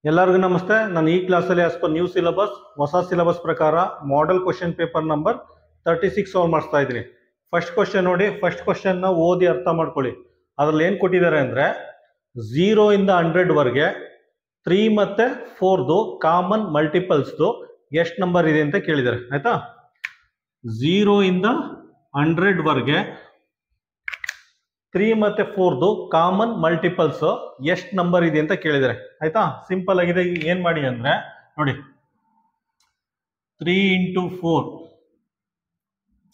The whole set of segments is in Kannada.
ಎಲ್ಲರಿಗೂ ನಮಸ್ತೆ. ನಾನು ಈ ಕ್ಲಾಸಲ್ಲಿ ಆಸ್ ಪರ್ ನ್ಯೂ ಸಿಲೆಬಸ್ ಹೊಸ ಸಿಲೆಬಸ್ ಪ್ರಕಾರ model question paper number 36 solve ಮಾಡಿಸ್ತಾ ಇದ್ದೀನಿ. ಫಸ್ಟ್ ಕ್ವಶನ್ ನೋಡಿ, ಫಸ್ಟ್ ಕ್ವಶನ್ನ ಓದಿ ಅರ್ಥ ಮಾಡ್ಕೊಳ್ಳಿ. ಅದ್ರಲ್ಲಿ ಏನು ಕೊಟ್ಟಿದ್ದಾರೆ ಅಂದರೆ 0 ಇಂದ 100 ವರೆಗೆ 3 ಮತ್ತು 4ದು ಕಾಮನ್ ಮಲ್ಟಿಪಲ್ಸ್ದು ಎಷ್ಟು ನಂಬರ್ ಇದೆ ಅಂತ ಕೇಳಿದ್ದಾರೆ. ಆಯ್ತಾ, 0 ಇಂದ 100 ವರೆಗೆ 3 ಮತ್ತು 4ದು ಕಾಮನ್ ಮಲ್ಟಿಪಲ್ಸ್ ಎಷ್ಟು ನಂಬರ್ ಇದೆ ಅಂತ ಕೇಳಿದ್ದಾರೆ. ಆಯ್ತಾ, ಸಿಂಪಲ್ ಆಗಿದೆ. ಏನ್ ಮಾಡಿ ಅಂದ್ರೆ ನೋಡಿ, 3 ಇಂಟು 4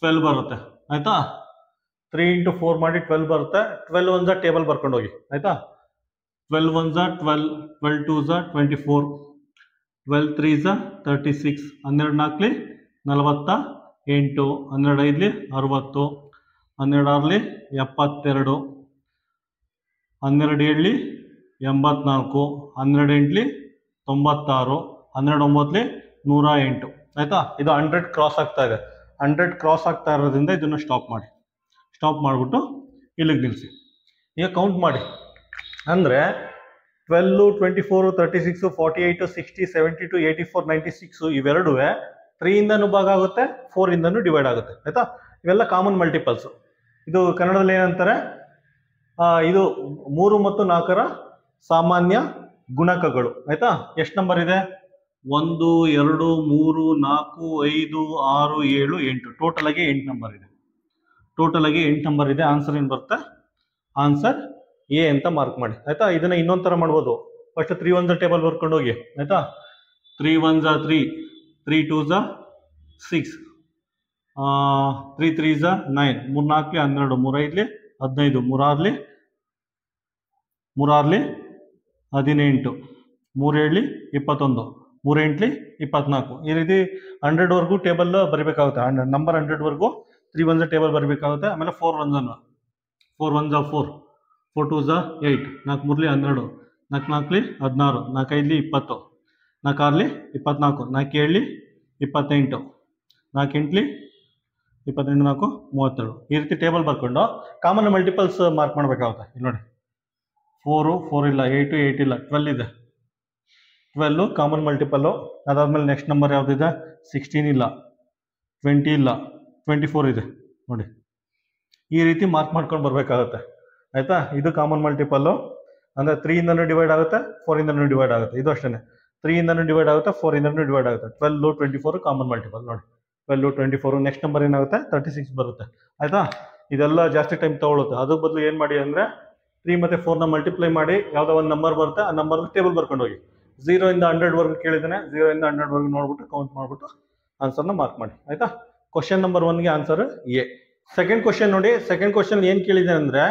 12 ಬರುತ್ತೆ. ಆಯ್ತಾ, 3 ಇಂಟು 4 ಮಾಡಿ 12 ಬರುತ್ತೆ. 12 ಒನ್ಸ ಟೇಬಲ್ ಬರ್ಕೊಂಡು ಹೋಗಿ. ಆಯ್ತಾ, 12 ಒನ್ಸ 12, 12 ಟೂಸ 24, 12 ತ್ರೀಸ 36, 12 ನಾಲ್ಕಲಿ 48, 12 ಐದ್ಲಿ 60, 12 ಆರ್ಲಿ 72, 12 ಏಳ್ಲಿ 84, 12 ಎಂಟ್ಲಿ 96, 12 ಒಂಬತ್ಲಿ 108. ಆಯ್ತಾ, ಇದು 100 ಕ್ರಾಸ್ ಆಗ್ತಾ ಇದೆ. 100 ಕ್ರಾಸ್ ಆಗ್ತಾ ಇರೋದ್ರಿಂದ ಇದನ್ನು ಸ್ಟಾಪ್ ಮಾಡಿ. ಸ್ಟಾಪ್ ಮಾಡಿಬಿಟ್ಟು ಇಲ್ಲಿಗೆ ನಿಲ್ಲಿಸಿ. ಈಗ ಕೌಂಟ್ ಮಾಡಿ. ಅಂದರೆ 12, 24, 36, 48, 60, 72, 84, 96 ಇವೆರಡೂ 3 ಇಂದನೂ ಭಾಗ ಆಗುತ್ತೆ, 4 ಇಂದನೂ ಡಿವೈಡ್ ಆಗುತ್ತೆ. ಆಯ್ತಾ, ಇವೆಲ್ಲ ಕಾಮನ್ ಮಲ್ಟಿಪಲ್ಸ್. ಇದು ಕನ್ನಡದಲ್ಲಿ ಏನಂತಾರೆ, ಇದು 3 ಮತ್ತು 4ರ ಸಾಮಾನ್ಯ ಗುಣಕಗಳು. ಆಯ್ತಾ, ಎಷ್ಟು ನಂಬರ್ ಇದೆ? 1, 2, 3, 4, 5, 6, 7, 8. ಟೋಟಲ್ ಆಗಿ 8 ನಂಬರ್ ಇದೆ. ಟೋಟಲ್ ಆಗಿ 8 ನಂಬರ್ ಇದೆ. ಆನ್ಸರ್ ಏನು ಬರುತ್ತೆ? ಆನ್ಸರ್ ಎ ಅಂತ ಮಾರ್ಕ್ ಮಾಡಿ. ಆಯ್ತಾ, ಇದನ್ನ ಇನ್ನೊಂದು ಥರ ಮಾಡ್ಬೋದು. ಫಸ್ಟ್ 3 1 ಟೇಬಲ್ ಬರ್ಕೊಂಡು ಹೋಗಿ. ಆಯ್ತಾ, 3 1 3, 3 2 6, 3 3 9, 3 4 12, 3 5 15, 3 6 18, 3 7 21, 3 8 24. ಈ ರೀತಿ 100 ವರೆಗೂ ಟೇಬಲ್ ಬರಬೇಕಾಗುತ್ತೆ. ನಂಬರ್ 100 ವರೆಗೂ 3 1 ಟೇಬಲ್ ಬರಬೇಕಾಗುತ್ತೆ. ಆಮೇಲೆ 4 1 4 1 4, 4 2 8, 4 3 12, 4 4 16, 4 5 20, 4 6 24, 4 7 28, 4 8 28, 4 32. ಈ ರೀತಿ ಟೇಬಲ್ ಬರ್ಕೊಂಡು ಕಾಮನ್ ಮಲ್ಟಿಪಲ್ಸ್ ಮಾರ್ಕ್ ಮಾಡಬೇಕಾಗುತ್ತೆ. ಇಲ್ಲಿ ನೋಡಿ, 4 4 ಇಲ್ಲ, 8 8 ಇಲ್ಲ, 12 ಇದೆ. 12 ಕಾಮನ್ ಮಲ್ಟಿಪಲ್ಲು. ಅದಾದ್ಮೇಲೆ ನೆಕ್ಸ್ಟ್ ನಂಬರ್ ಯಾವುದಿದೆ? 16 ಇಲ್ಲ, 20 ಇಲ್ಲ, 24 ಇದೆ. ನೋಡಿ, ಈ ರೀತಿ ಮಾರ್ಕ್ ಮಾಡ್ಕೊಂಡು ಬರಬೇಕಾಗುತ್ತೆ. ಆಯ್ತಾ, ಇದು ಕಾಮನ್ ಮಲ್ಟಿಪಲ್ಲು. ಅಂದರೆ 3 ಇಂದನೂ ಡಿವೈಡ್ ಆಗುತ್ತೆ, 4 ಇಂದನೂ ಡಿವೈಡ್ ಆಗುತ್ತೆ. ಇದು ಅಷ್ಟೇ, 3 ಇಂದನೂ ಡಿವೈಡ್ ಆಗುತ್ತೆ, 4 ಇಂದನೂ ಡಿವೈಡ್ ಆಗುತ್ತೆ. 12 24 ಕಾಮನ್ ಮಲ್ಟಿಪಲ್. ನೋಡಿ, 12 24. ನೆಕ್ಸ್ಟ್ ನಂಬರ್ ಏನಾಗುತ್ತೆ? 36 ಬರುತ್ತೆ. ಆಯ್ತಾ, ಇದೆಲ್ಲ ಜಾಸ್ತಿ ಟೈಮ್ ತಗೊಳುತ್ತೆ. ಅದ್ರ ಬದಲು ಏನು ಮಾಡಿ ಅಂದರೆ 3 ಮತ್ತು 4ನ ಮಲ್ಟಿಪ್ಲೈ ಮಾಡಿ ಯಾವುದೋ ಒಂದು ನಂಬರ್ ಬರುತ್ತೆ, ಆ ನಂಬರ್ ಟೇಬಲ್ ಬರ್ಕೊಂಡು ಹೋಗಿ. 0 ಇಂದ 100 ವರೆಗೂ ಕೇಳಿದ್ದಾನೆ. 0 ಇಂದ 100 ವರೆಗೂ ನೋಡ್ಬಿಟ್ಟು ಕೌಂಟ್ ಮಾಡಿಬಿಟ್ಟು ಆನ್ಸರ್ನ ಮಾರ್ಕ್ ಮಾಡಿ. ಆಯ್ತಾ, ಕ್ವಶನ್ ನಂಬರ್ 1ಗೆ ಆನ್ಸರ್ ಎ. ಸೆಕೆಂಡ್ ಕ್ವಶನ್ ನೋಡಿ, ಸೆಕೆಂಡ್ ಕ್ವಶನ್ ಏನು ಕೇಳಿದೆ ಅಂದರೆ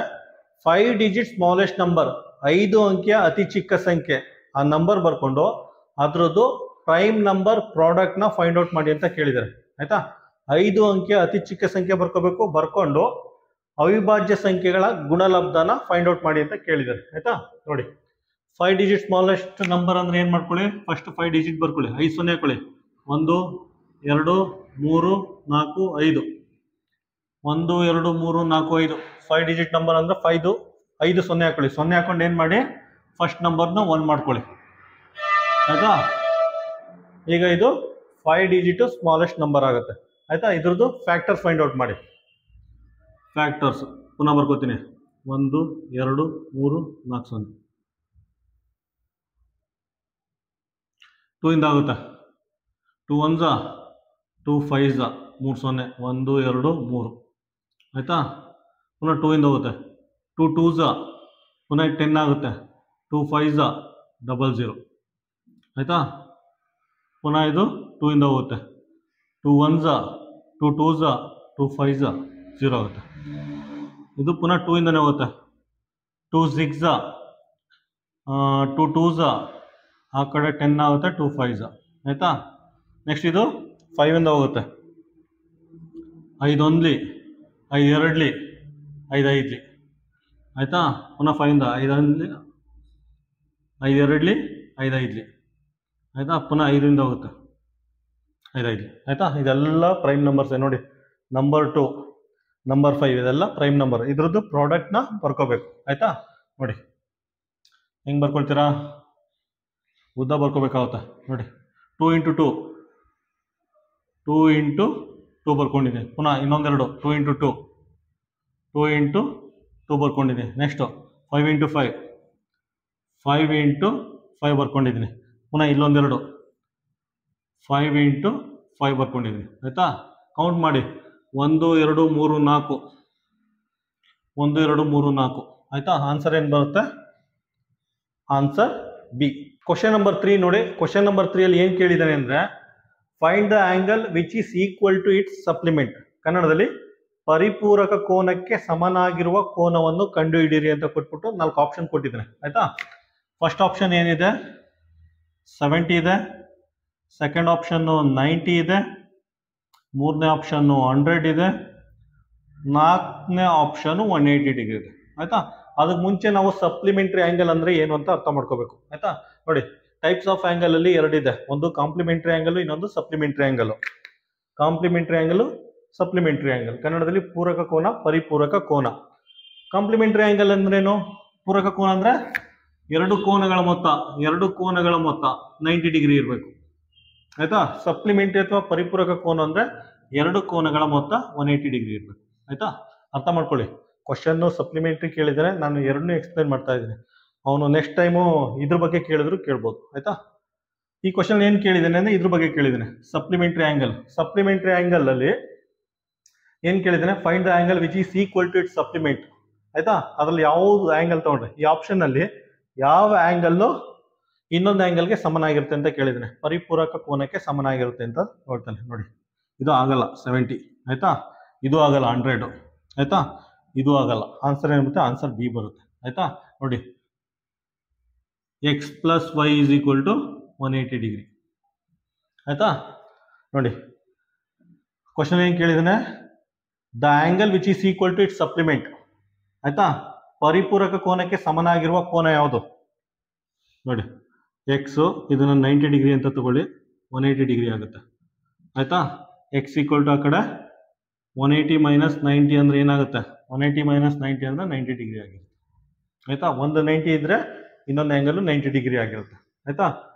5 ಡಿಜಿಟ್ ಸ್ಮಾಲೆಸ್ಟ್ ನಂಬರ್, 5 ಅಂಕಿಯ ಅತಿ ಚಿಕ್ಕ ಸಂಖ್ಯೆ, ಆ ನಂಬರ್ ಬರ್ಕೊಂಡು ಅದರದ್ದು ಪ್ರೈಮ್ ನಂಬರ್ ಪ್ರಾಡಕ್ಟ್ನ ಫೈಂಡ್ ಔಟ್ ಮಾಡಿ ಅಂತ ಕೇಳಿದ್ದಾರೆ. ಆಯ್ತಾ, 5 ಅಂಕಿಯ ಅತಿ ಚಿಕ್ಕ ಸಂಖ್ಯೆ ಬರ್ಕೋಬೇಕು. ಬರ್ಕೊಂಡು ಅವಿಭಾಜ್ಯ ಸಂಖ್ಯೆಗಳ ಗುಣಲಬ್ಧನ ಫೈಂಡ್ ಔಟ್ ಮಾಡಿ ಅಂತ ಕೇಳಿದ್ದಾರೆ. ಆಯ್ತಾ, ನೋಡಿ, 5 ಡಿಜಿಟ್ ಸ್ಮಾಲೆಸ್ಟ್ ನಂಬರ್ ಅಂದ್ರೆ ಏನು ಮಾಡ್ಕೊಳ್ಳಿ? ಫಸ್ಟ್ 5 ಡಿಜಿಟ್ ಬರ್ಕೊಳ್ಳಿ, 5 ಸೊನ್ನೆ ಹಾಕೊಳ್ಳಿ. 1 2 3 4 5, 1 2 3 4 5. 5 ಡಿಜಿಟ್ ನಂಬರ್ ಅಂದ್ರೆ 5 ಸೊನ್ನೆ ಹಾಕೊಳ್ಳಿ. ಸೊನ್ನೆ ಹಾಕೊಂಡು ಏನು ಮಾಡಿ, ಫಸ್ಟ್ ನಂಬರ್ನ 1 ಮಾಡ್ಕೊಳ್ಳಿ. ಆಯ್ತಾ, ಈಗ ಇದು 5 ಡಿಜಿಟ್ ಸ್ಮಾಲೆಸ್ಟ್ ನಂಬರ್ ಆಗುತ್ತೆ. ಆಯ್ತಾ, ಇದ್ರದ್ದು ಫ್ಯಾಕ್ಟರ್ಸ್ ಫೈಂಡ್ ಔಟ್ ಮಾಡಿ. ಫ್ಯಾಕ್ಟರ್ಸ್ ಪುನಃ ಬರ್ಕೋತೀನಿ. 1 2 3 4 0. 2 ಇಂದ ಆಗುತ್ತೆ. 2 1 2 5 3 0, 1 2 3. ಆಯ್ತಾ, ಪುನಃ 2 ಇಂದ ಹೋಗುತ್ತೆ. 2 2 ಪುನಃ 10 ಆಗುತ್ತೆ. 2 5 00. ಆಯ್ತಾ, ಪುನಃ ಇದು 2 ಇಂದ ಹೋಗುತ್ತೆ. 2 1 2 2 2 5 0 ಆಗುತ್ತೆ. ಇದು ಪುನಃ 2 ಇಂದನೇ ಹೋಗುತ್ತೆ. 2 6 2 2 ಆ ಕಡೆ 10 ಆಗುತ್ತೆ. 2 5. ಆಯ್ತಾ, ನೆಕ್ಸ್ಟ್ ಇದು 5 ಇಂದ ಹೋಗುತ್ತೆ. 5 1 5 2 5 5. ಆಯ್ತಾ, ಪುನಃ 5 ಇಂದ 5 1 5 2 5 5. ಆಯ್ತಾ, ಪುನಃ 5 ಇಂದ ಹೋಗುತ್ತೆ. 5 5. ಆಯ್ತಾ, ಇದೆಲ್ಲ ಪ್ರೈಮ್ ನಂಬರ್ಸ್ ನೋಡಿ. ನಂಬರ್ 2 ನಂಬರ್ 5 ಇದೆಲ್ಲ ಪ್ರೈಮ್ ನಂಬರ್. ಇದ್ರದ್ದು ಪ್ರಾಡಕ್ಟ್ನ ಬರ್ಕೋಬೇಕು. ಆಯ್ತಾ, ನೋಡಿ ಹೆಂಗೆ ಬರ್ಕೊಳ್ತೀರಾ? ಉದ್ದ ಬರ್ಕೋಬೇಕಾಗುತ್ತೆ ನೋಡಿ. 2 ಇಂಟು 2 2 ಇಂಟು 2 ಬರ್ಕೊಂಡಿದೆ. ಪುನಃ ಇನ್ನೊಂದೆರಡು 2 ಇಂಟು 2 2 ಇಂಟು 2 ಬರ್ಕೊಂಡಿದ್ದೀನಿ. ನೆಕ್ಸ್ಟು 5 ಇಂಟು 5 5 ಇಂಟು 5 ಬರ್ಕೊಂಡಿದ್ದೀನಿ. ಪುನಃ ಇಲ್ಲೊಂದೆರಡು 5 ಇಂಟು 5 ಬರ್ಕೊಂಡಿದ್ದೀನಿ. ಆಯಿತಾ, ಕೌಂಟ್ ಮಾಡಿ 1 2 3 4 1 2 3 4. ಆಯಿತಾ, ಆನ್ಸರ್ ಏನು ಬರುತ್ತೆ? Answer B. ಕ್ವಶನ್ ನಂಬರ್ 3 ನೋಡಿ. ಕ್ವಶನ್ ನಂಬರ್ 3 ಏನು ಕೇಳಿದ್ದಾನೆ ಅಂದರೆ find the angle which is equal to it's supplement. ಕನ್ನಡದಲ್ಲಿ ಪರಿಪೂರಕ ಕೋನಕ್ಕೆ ಸಮನಾಗಿರುವ ಕೋನವನ್ನು ಕಂಡುಹಿಡಿಯಿರಿ ಅಂತ ಕೊಟ್ಬಿಟ್ಟು 4 ಆಪ್ಷನ್ ಕೊಟ್ಟಿದ್ದಾನೆ. ಆಯ್ತಾ, ಫಸ್ಟ್ ಆಪ್ಷನ್ ಏನಿದೆ 70 ಇದೆ, ಸೆಕೆಂಡ್ ಆಪ್ಷನ್ನು 90 ಇದೆ, ಮೂರನೇ ಆಪ್ಷನ್ನು 100 ಇದೆ, ನಾಲ್ಕನೇ ಆಪ್ಷನ್ 180 ಡಿಗ್ರಿ ಇದೆ. ಆಯ್ತಾ, ಅದಕ್ಕೆ ಮುಂಚೆ ನಾವು ಸಪ್ಲಿಮೆಂಟ್ರಿ ಆಂಗಲ್ ಅಂದ್ರೆ ಏನು ಅಂತ ಅರ್ಥ ಮಾಡ್ಕೋಬೇಕು. ಆಯ್ತಾ, ನೋಡಿ ಟೈಪ್ಸ್ ಆಫ್ ಆಂಗಲ್ ಅಲ್ಲಿ ಎರಡಿದೆ, ಒಂದು ಕಾಂಪ್ಲಿಮೆಂಟರಿ ಆಂಗಲ್, ಇನ್ನೊಂದು supplementary angle. Complementary angle, supplementary angle, ಕನ್ನಡದಲ್ಲಿ ಪೂರಕ ಕೋನ, ಪರಿಪೂರಕ ಕೋನ. ಕಾಂಪ್ಲಿಮೆಂಟರಿ ಆಂಗಲ್ ಅಂದ್ರೇನು? ಪೂರಕ ಕೋನ ಅಂದ್ರೆ ಎರಡು ಕೋನಗಳ ಮೊತ್ತ 90 ಡಿಗ್ರಿ ಇರಬೇಕು. ಆಯ್ತಾ, ಸಪ್ಲಿಮೆಂಟರಿ ಅಥವಾ ಪರಿಪೂರಕ ಕೋನ ಅಂದ್ರೆ ಎರಡು ಕೋನಗಳ ಮೊತ್ತ 180 ಡಿಗ್ರಿ ಇರಬೇಕು. ಆಯ್ತಾ, ಅರ್ಥ ಮಾಡ್ಕೊಳ್ಳಿ. ಕ್ವಶನ್ ಸಪ್ಲಿಮೆಂಟರಿ ಕೇಳಿದರೆ ನಾನು ಎರಡನ್ನೂ ಎಕ್ಸ್ಪ್ಲೈನ್ ಮಾಡ್ತಾ ಇದ್ದೀನಿ. ಅವನು ನೆಕ್ಸ್ಟ್ ಟೈಮು ಇದ್ರ ಬಗ್ಗೆ ಕೇಳಿದ್ರು ಕೇಳ್ಬೋದು. ಆಯ್ತಾ, ಈ ಕ್ವಶನ್ ಏನು ಕೇಳಿದ್ದೇನೆ ಅಂದ್ರೆ ಇದ್ರ ಬಗ್ಗೆ ಕೇಳಿದ್ದೇನೆ, ಸಪ್ಲಿಮೆಂಟರಿ ಆಂಗಲ್. ಸಪ್ಲಿಮೆಂಟರಿ ಆಂಗಲ್ ಅಲ್ಲಿ ಏನ್ ಕೇಳಿದ್ದೇನೆ? Find the angle which is equal to it supplement. ಆಯ್ತಾ, ಅದ್ರಲ್ಲಿ ಯಾವ್ದು ಆಂಗಲ್ ತಗೊಂಡ್ರೆ ಈ ಆಪ್ಷನ್ ಅಲ್ಲಿ ಯಾವ ಆಂಗಲ್ ಇನ್ನೊಂದು ಆಂಗಲ್ಗೆ ಸಮನಾಗಿರುತ್ತೆ ಅಂತ ಕೇಳಿದ್ದೇನೆ. ಪರಿಪೂರಕ ಕೋನಕ್ಕೆ ಸಮನಾಗಿರುತ್ತೆ ಅಂತ ನೋಡ್ತಾನೆ. ನೋಡಿ, ಇದು ಆಗಲ್ಲ 70. ಆಯ್ತಾ, ಇದು ಆಗಲ್ಲ 100. ಆಯ್ತಾ, ಇದು ಆಗಲ್ಲ. ಆನ್ಸರ್ ಏನ್ಬರುತ್ತೆ? ಆನ್ಸರ್ ಬಿ ಬರುತ್ತೆ. ಆಯ್ತಾ, ನೋಡಿ x plus y is equal to 180 degree. ಆಯ್ತಾ, ನೋಡಿ ಕ್ವಶನ್ ಏನು ಕೇಳಿದಾನೆ? The angle which is equal to it supplement. ಆಯ್ತಾ, ಪರಿಪೂರಕ ಕೋನಕ್ಕೆ ಸಮನಾಗಿರುವ ಕೋನ ಯಾವುದು? ನೋಡಿ ಎಕ್ಸ್, ಇದನ್ನ 90 ಡಿಗ್ರಿ ಅಂತ ತಗೊಳ್ಳಿ, 180 ಡಿಗ್ರಿ ಆಗುತ್ತೆ. ಆಯ್ತಾ, ಎಕ್ಸ್ ಈಕ್ವಲ್ ಟು ಆ ಕಡೆ 180 ಮೈನಸ್ 90 ಅಂದ್ರೆ ಏನಾಗುತ್ತೆ? 180 ಮೈನಸ್ 90 ಅಂದ್ರೆ 90 ಡಿಗ್ರಿ ಆಗಿರುತ್ತೆ. ಆಯ್ತಾ, ಒಂದು 90 ಇದ್ರೆ ಇನ್ನೊಂದು ಆಂಗಲ್ 90 ಡಿಗ್ರಿ ಆಗಿರುತ್ತೆ. ಆಯ್ತಾ,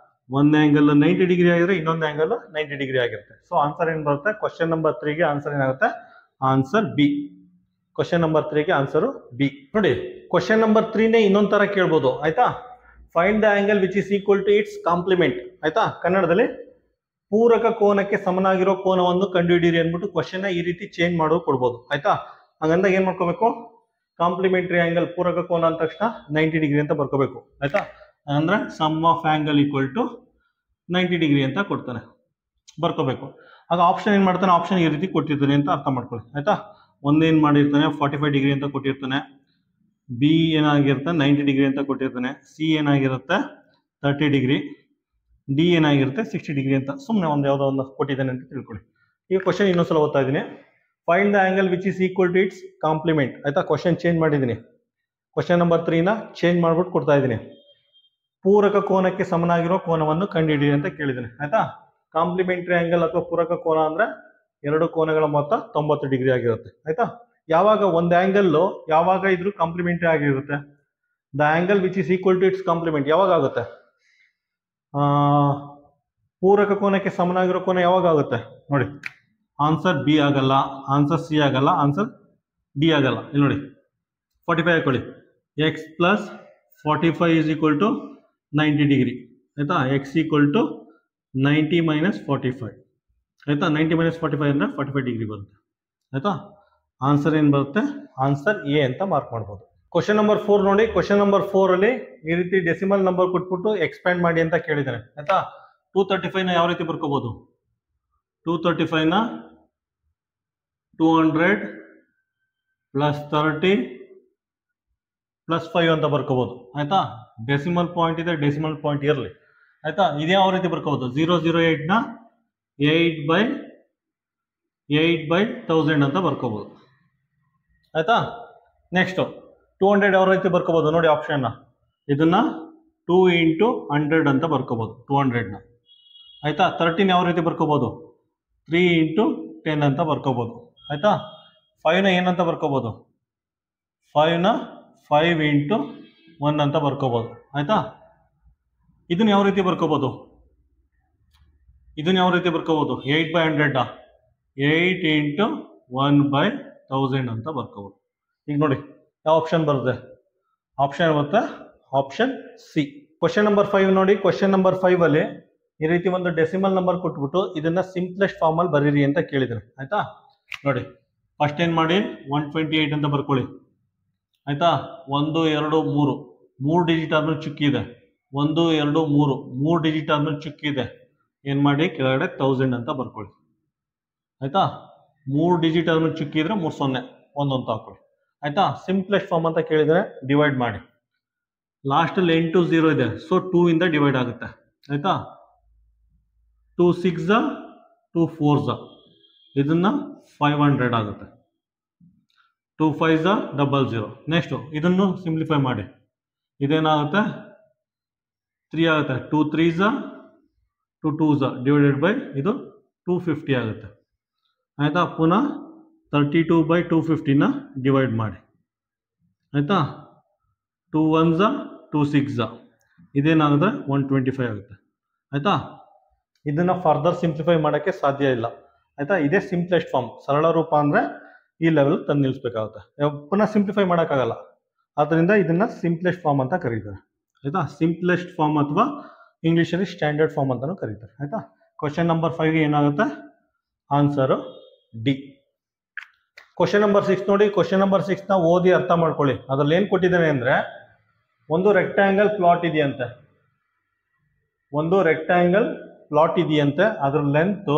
ಒಂದು ಆಂಗಲ್ 90 ಡಿಗ್ರಿ ಆಗಿದ್ರೆ ಇನ್ನೊಂದು ಆಂಗಲ್ 90 ಡಿಗ್ರಿ ಆಗಿರುತ್ತೆ. ಸೊ ಆನ್ಸರ್ ಏನು ಬರುತ್ತೆ? ಕ್ವಶನ್ ನಂಬರ್ 3ಗೆ ಆನ್ಸರ್ ಏನಾಗುತ್ತೆ? Answer B. ಕ್ವಶನ್ ನಂಬರ್ 3ಗೆ ಆನ್ಸರು ಬಿ. ನೋಡಿ, ಕ್ವಶನ್ ನಂಬರ್ 3ನೇ ಇನ್ನೊಂದು ತರ ಕೇಳ್ಬೋದು. ಆಯ್ತಾ, find the angle which is equal to it's complement. ಆಯ್ತಾ, ಕನ್ನಡದಲ್ಲಿ ಪೂರಕ ಕೋನಕ್ಕೆ ಸಮನಾಗಿರೋ ಕೋನವನ್ನು ಕಂಡುಹಿಡಿಯಿರಿ ಅಂದ್ಬಿಟ್ಟು ಕ್ವಶನ್ ಈ ರೀತಿ ಚೇಂಜ್ ಮಾಡೋ ಕೊಡ್ಬೋದು. ಆಯ್ತಾ, ಹಂಗಂದಾಗ ಏನ್ ಮಾಡ್ಕೋಬೇಕು? ಕಾಂಪ್ಲಿಮೆಂಟರಿ ಆಂಗಲ್ ಪೂರಕ ಕೋನ ಅಂದ ತಕ್ಷಣ 90 ಡಿಗ್ರಿ ಅಂತ ಬರ್ಕೋಬೇಕು. ಆಯ್ತಾ, ಅಂದ್ರೆ sum of angle equal to 90 degree ಅಂತ ಕೊಡ್ತಾನೆ, ಬರ್ಕೋಬೇಕು. ಆಗ ಆಪ್ಷನ್ ಏನ್ ಮಾಡ್ತಾನೆ? ಆಪ್ಷನ್ ಈ ರೀತಿ ಕೊಟ್ಟಿರ್ತಾನೆ ಅಂತ ಅರ್ಥ ಮಾಡ್ಕೊಳ್ಳಿ. ಆಯ್ತಾ, ಒಂದೇನ್ ಮಾಡಿರ್ತಾನೆ 45 ಡಿಗ್ರಿ ಅಂತ ಕೊಟ್ಟಿರ್ತಾನೆ, ಬಿ ಏನಾಗಿರುತ್ತೆ 90 ಡಿಗ್ರಿ ಅಂತ ಕೊಟ್ಟಿರ್ತಾನೆ, ಸಿ ಏನಾಗಿರುತ್ತೆ 30 ಡಿಗ್ರಿ, ಡಿ ಏನಾಗಿರುತ್ತೆ 60 ಡಿಗ್ರಿ ಅಂತ ಸುಮ್ಮನೆ ಒಂದು ಯಾವುದೋ ಒಂದು ಕೊಟ್ಟಿದ್ದಾನೆ ಅಂತ ತಿಳ್ಕೊಳ್ಳಿ. ಈ ಕ್ವಶನ್ ಇನ್ನೊಂದ್ಸಲ ಓದ್ತಾ ಇದ್ದೀನಿ. Find the angle which is equal to it's complement. ಆಯ್ತಾ, ಕ್ವಶನ್ ಚೇಂಜ್ ಮಾಡಿದ್ದೀನಿ. ಕ್ವಶನ್ ನಂಬರ್ 3ನ ಚೇಂಜ್ ಮಾಡ್ಬಿಟ್ಟು ಕೊಡ್ತಾ ಇದ್ದೀನಿ. ಪೂರಕ ಕೋನಕ್ಕೆ ಸಮನಾಗಿರೋ ಕೋನವನ್ನು ಕಂಡುಹಿಡಿಯಿರಿ ಅಂತ ಕೇಳಿದ್ದೀನಿ. ಆಯ್ತಾ, ಕಾಂಪ್ಲಿಮೆಂಟರಿ ಆಂಗಲ್ ಅಥವಾ ಪೂರಕ ಕೋನ ಅಂದ್ರೆ ಎರಡು ಕೋನಗಳ ಮೊತ್ತ 90 ಡಿಗ್ರಿ ಆಗಿರುತ್ತೆ. ಆಯ್ತಾ, ಯಾವಾಗ ಒಂದು ಆಂಗಲ್ ಯಾವಾಗ ಇದ್ರೂ ಕಾಂಪ್ಲಿಮೆಂಟರಿ ಆಗಿರುತ್ತೆ? The angle which is equal to it's complement ಯಾವಾಗ ಆಗುತ್ತೆ? ಪೂರಕ ಕೋನಕ್ಕೆ ಸಮನಾಗಿರೋ ಕೋನ ಯಾವಾಗ ಆಗುತ್ತೆ? ನೋಡಿ, ಆನ್ಸರ್ ಬಿ ಆಗಲ್ಲ, ಆನ್ಸರ್ ಸಿ ಆಗಲ್ಲ, ಆನ್ಸರ್ ಡಿ ಆಗಲ್ಲ. ಇಲ್ಲಿ ನೋಡಿ 45 ಹಾಕೊಳ್ಳಿ. X plus 45 is equal to 90 degree. ಆಯ್ತಾ, ಎಕ್ಸ್ ಈಕ್ವಲ್ ಟು 90 ಮೈನಸ್ 45. ಆಯ್ತಾ, 90 ಮೈನಸ್ 45 ಅಂದ್ರೆ 45 ಡಿಗ್ರಿ ಬರುತ್ತೆ. ಆಯ್ತಾ, ಆನ್ಸರ್ ಏನು ಬರುತ್ತೆ? ಆನ್ಸರ್ ಎ ಅಂತ ಮಾರ್ಕ್ ಮಾಡ್ಬೋದು. ಕ್ವಶನ್ ನಂಬರ್ 4 ನೋಡಿ. ಕ್ವಶನ್ ನಂಬರ್ 4 ಅಲ್ಲಿ ಈ ರೀತಿ ಡೆಸಿಮಲ್ ನಂಬರ್ ಕೊಟ್ಬಿಟ್ಟು ಎಕ್ಸ್ಪ್ಯಾಂಡ್ ಮಾಡಿ ಅಂತ ಕೇಳಿದ್ದಾನೆ. ಆಯ್ತಾ, 235ನ ಯಾವ ರೀತಿ ಬರ್ಕೋಬಹುದು? 235ನ 200 ಪ್ಲಸ್ 30 ಪ್ಲಸ್ 5 ಅಂತ ಬರ್ಕೋಬಹುದು. ಆಯ್ತಾ, ಡೆಸಿಮಲ್ ಪಾಯಿಂಟ್ ಇದೆ, ಡೆಸಿಮಲ್ ಪಾಯಿಂಟ್ ಇರಲಿ. ಆಯ್ತಾ, ಇದೇ ಯಾವ ರೀತಿ ಬರ್ಕೋಬಹುದು? 008ನ 8/1000 ಅಂತ ಬರ್ಕೋಬಹುದು. ಆಯ್ತಾ, ನೆಕ್ಸ್ಟ್ 200 ಯಾವ ರೀತಿ ಬರ್ಕೋಬಹುದು? ನೋಡಿ ಆಪ್ಷನ್ನ, ಇದನ್ನ 2 ಇಂಟು 100 ಅಂತ ಬರ್ಕೋಬಹುದು 200ನ. ಆಯ್ತಾ, 13 ಯಾವ ರೀತಿ ಬರ್ಕೋಬಹುದು? 3 ಇಂಟು 10 ಅಂತ ಬರ್ಕೋಬಹುದು. ಆಯ್ತಾ, 5ನ ಏನಂತ ಬರ್ಕೋಬಹುದು? 5ನ 5 ಇಂಟು 1 ಅಂತ ಬರ್ಕೋಬಹುದು. ಆಯ್ತಾ, ಇದನ್ನ ಯಾವ ರೀತಿ ಬರ್ಕೋಬಹುದು? ಇದನ್ನ ಯಾವ ರೀತಿ ಬರ್ಕೋಬಹುದು? 8/100 8 ಇಂಟು 1/1000 ಅಂತ ಬರ್ಕೋಬಹುದು. ಈಗ ನೋಡಿ ಯಾವ ಆಪ್ಷನ್ ಬರುತ್ತೆ? ಆಪ್ಷನ್ ಬರುತ್ತೆ ಆಪ್ಷನ್ ಸಿ. ಕ್ವಶನ್ ನಂಬರ್ 5 ನೋಡಿ. ಕ್ವಶನ್ ನಂಬರ್ 5 ಅಲ್ಲಿ ಈ ರೀತಿ ಒಂದು ಡೆಸಿಮಲ್ ನಂಬರ್ ಕೊಟ್ಬಿಟ್ಟು ಇದನ್ನ ಸಿಂಪ್ಲೆಸ್ಟ್ ಫಾರ್ಮ್ ಅಲ್ಲಿ ಬರೀರಿ ಅಂತ ಕೇಳಿದ್ರು. ಆಯ್ತಾ? ನೋಡಿ ಫಸ್ಟ್ ಏನ್ ಮಾಡಿ 128 ಅಂತ ಬರ್ಕೊಳ್ಳಿ. ಆಯ್ತಾ? 1 2 3 3 ಡಿಜಿಟ್ ಆದ್ಮೇಲೆ ಚುಕ್ಕಿ ಇದೆ. 1 2 3 3 ಡಿಜಿಟ್ ಆದ್ಮೇಲೆ ಚುಕ್ಕಿ ಇದೆ. ಏನ್ ಮಾಡಿ ಕೆಳಗಡೆ 1000 ಅಂತ ಬರ್ಕೊಳ್ಳಿ. ಆಯ್ತಾ? 3 ಡಿಜಿಟ್ ಆದ್ಮೇಲೆ ಚುಕ್ಕಿ ಇದ್ರೆ 3 0 1 ಅಂತ ಹಾಕೊಳ್ಳಿ. ಆಯ್ತಾ? ಸಿಂಪ್ಲೆಸ್ಟ್ ಫಾರ್ಮ್ ಅಂತ ಕೇಳಿದ್ರೆ ಡಿವೈಡ್ ಮಾಡಿ. ಲಾಸ್ಟ್ ಅಲ್ಲಿ 8 0 ಇದೆ, ಸೊ 2 ಇಂದ ಡಿವೈಡ್ ಆಗುತ್ತೆ. ಆಯ್ತಾ? 2 6 2 4 ಇದನ್ನ 500 ಆಗುತ್ತೆ. 2 5 00. ನೆಕ್ಸ್ಟ್ ಇದನ್ನು ಸಿಂಪ್ಲಿಫೈ ಮಾಡಿ. ಇದೇನಾಗುತ್ತೆ? 3 ಆಗುತ್ತೆ. 2 3 2 2 ಡಿವೈಡೆಡ್ ಬೈ ಇದು 250 ಆಗುತ್ತೆ. ಆಯ್ತಾ? ಪುನಃ 32/250ನ ಡಿವೈಡ್ ಮಾಡಿ. ಆಯ್ತಾ? 2 1 2 6 ಇದೇನಾಗುತ್ತೆ? 125 ಆಗುತ್ತೆ. ಆಯ್ತಾ? ಇದನ್ನ ಫರ್ದರ್ ಸಿಂಪ್ಲಿಫೈ ಮಾಡೋಕ್ಕೆ ಸಾಧ್ಯ ಇಲ್ಲ. ಆಯ್ತಾ? ಇದೇ ಸಿಂಪ್ಲೆಸ್ಟ್ ಫಾರ್ಮ್. ಸರಳ ರೂಪ ಅಂದ್ರೆ ಈ ಲೆವೆಲ್ ತಂದು ನಿಲ್ಲಿಸ್ಬೇಕಾಗುತ್ತೆ. ಪುನಃ ಸಿಂಪ್ಲಿಫೈ ಮಾಡೋಕ್ಕಾಗಲ್ಲ. ಆದ್ದರಿಂದ ಇದನ್ನ ಸಿಂಪ್ಲೆಸ್ಟ್ ಫಾರ್ಮ್ ಅಂತ ಕರೀತಾರೆ. ಆಯ್ತಾ? ಸಿಂಪ್ಲೆಸ್ಟ್ ಫಾರ್ಮ್ ಅಥವಾ ಇಂಗ್ಲೀಷಲ್ಲಿ ಸ್ಟ್ಯಾಂಡರ್ಡ್ ಫಾರ್ಮ್ ಅಂತಾನು ಕರೀತಾರೆ. ಆಯ್ತಾ? ಕ್ವಶನ್ ನಂಬರ್ 5 ಏನಾಗುತ್ತೆ? Answer D. ಕ್ವಶನ್ ನಂಬರ್ 6 ನೋಡಿ. ಕ್ವಶನ್ ನಂಬರ್ 6 ನ ಓದಿ ಅರ್ಥ ಮಾಡ್ಕೊಳ್ಳಿ. ಅದ್ರಲ್ಲಿ ಏನ್ ಕೊಟ್ಟಿದ್ದಾನೆ ಅಂದ್ರೆ ಒಂದು ರೆಕ್ಟ್ಯಾಂಗಲ್ ಪ್ಲಾಟ್ ಇದೆಯಂತೆ. ಒಂದು ರೆಕ್ಟ್ಯಾಂಗಲ್ ಪ್ಲಾಟ್ ಇದೆಯಂತೆ. ಅದ್ರ ಲೆಂತ್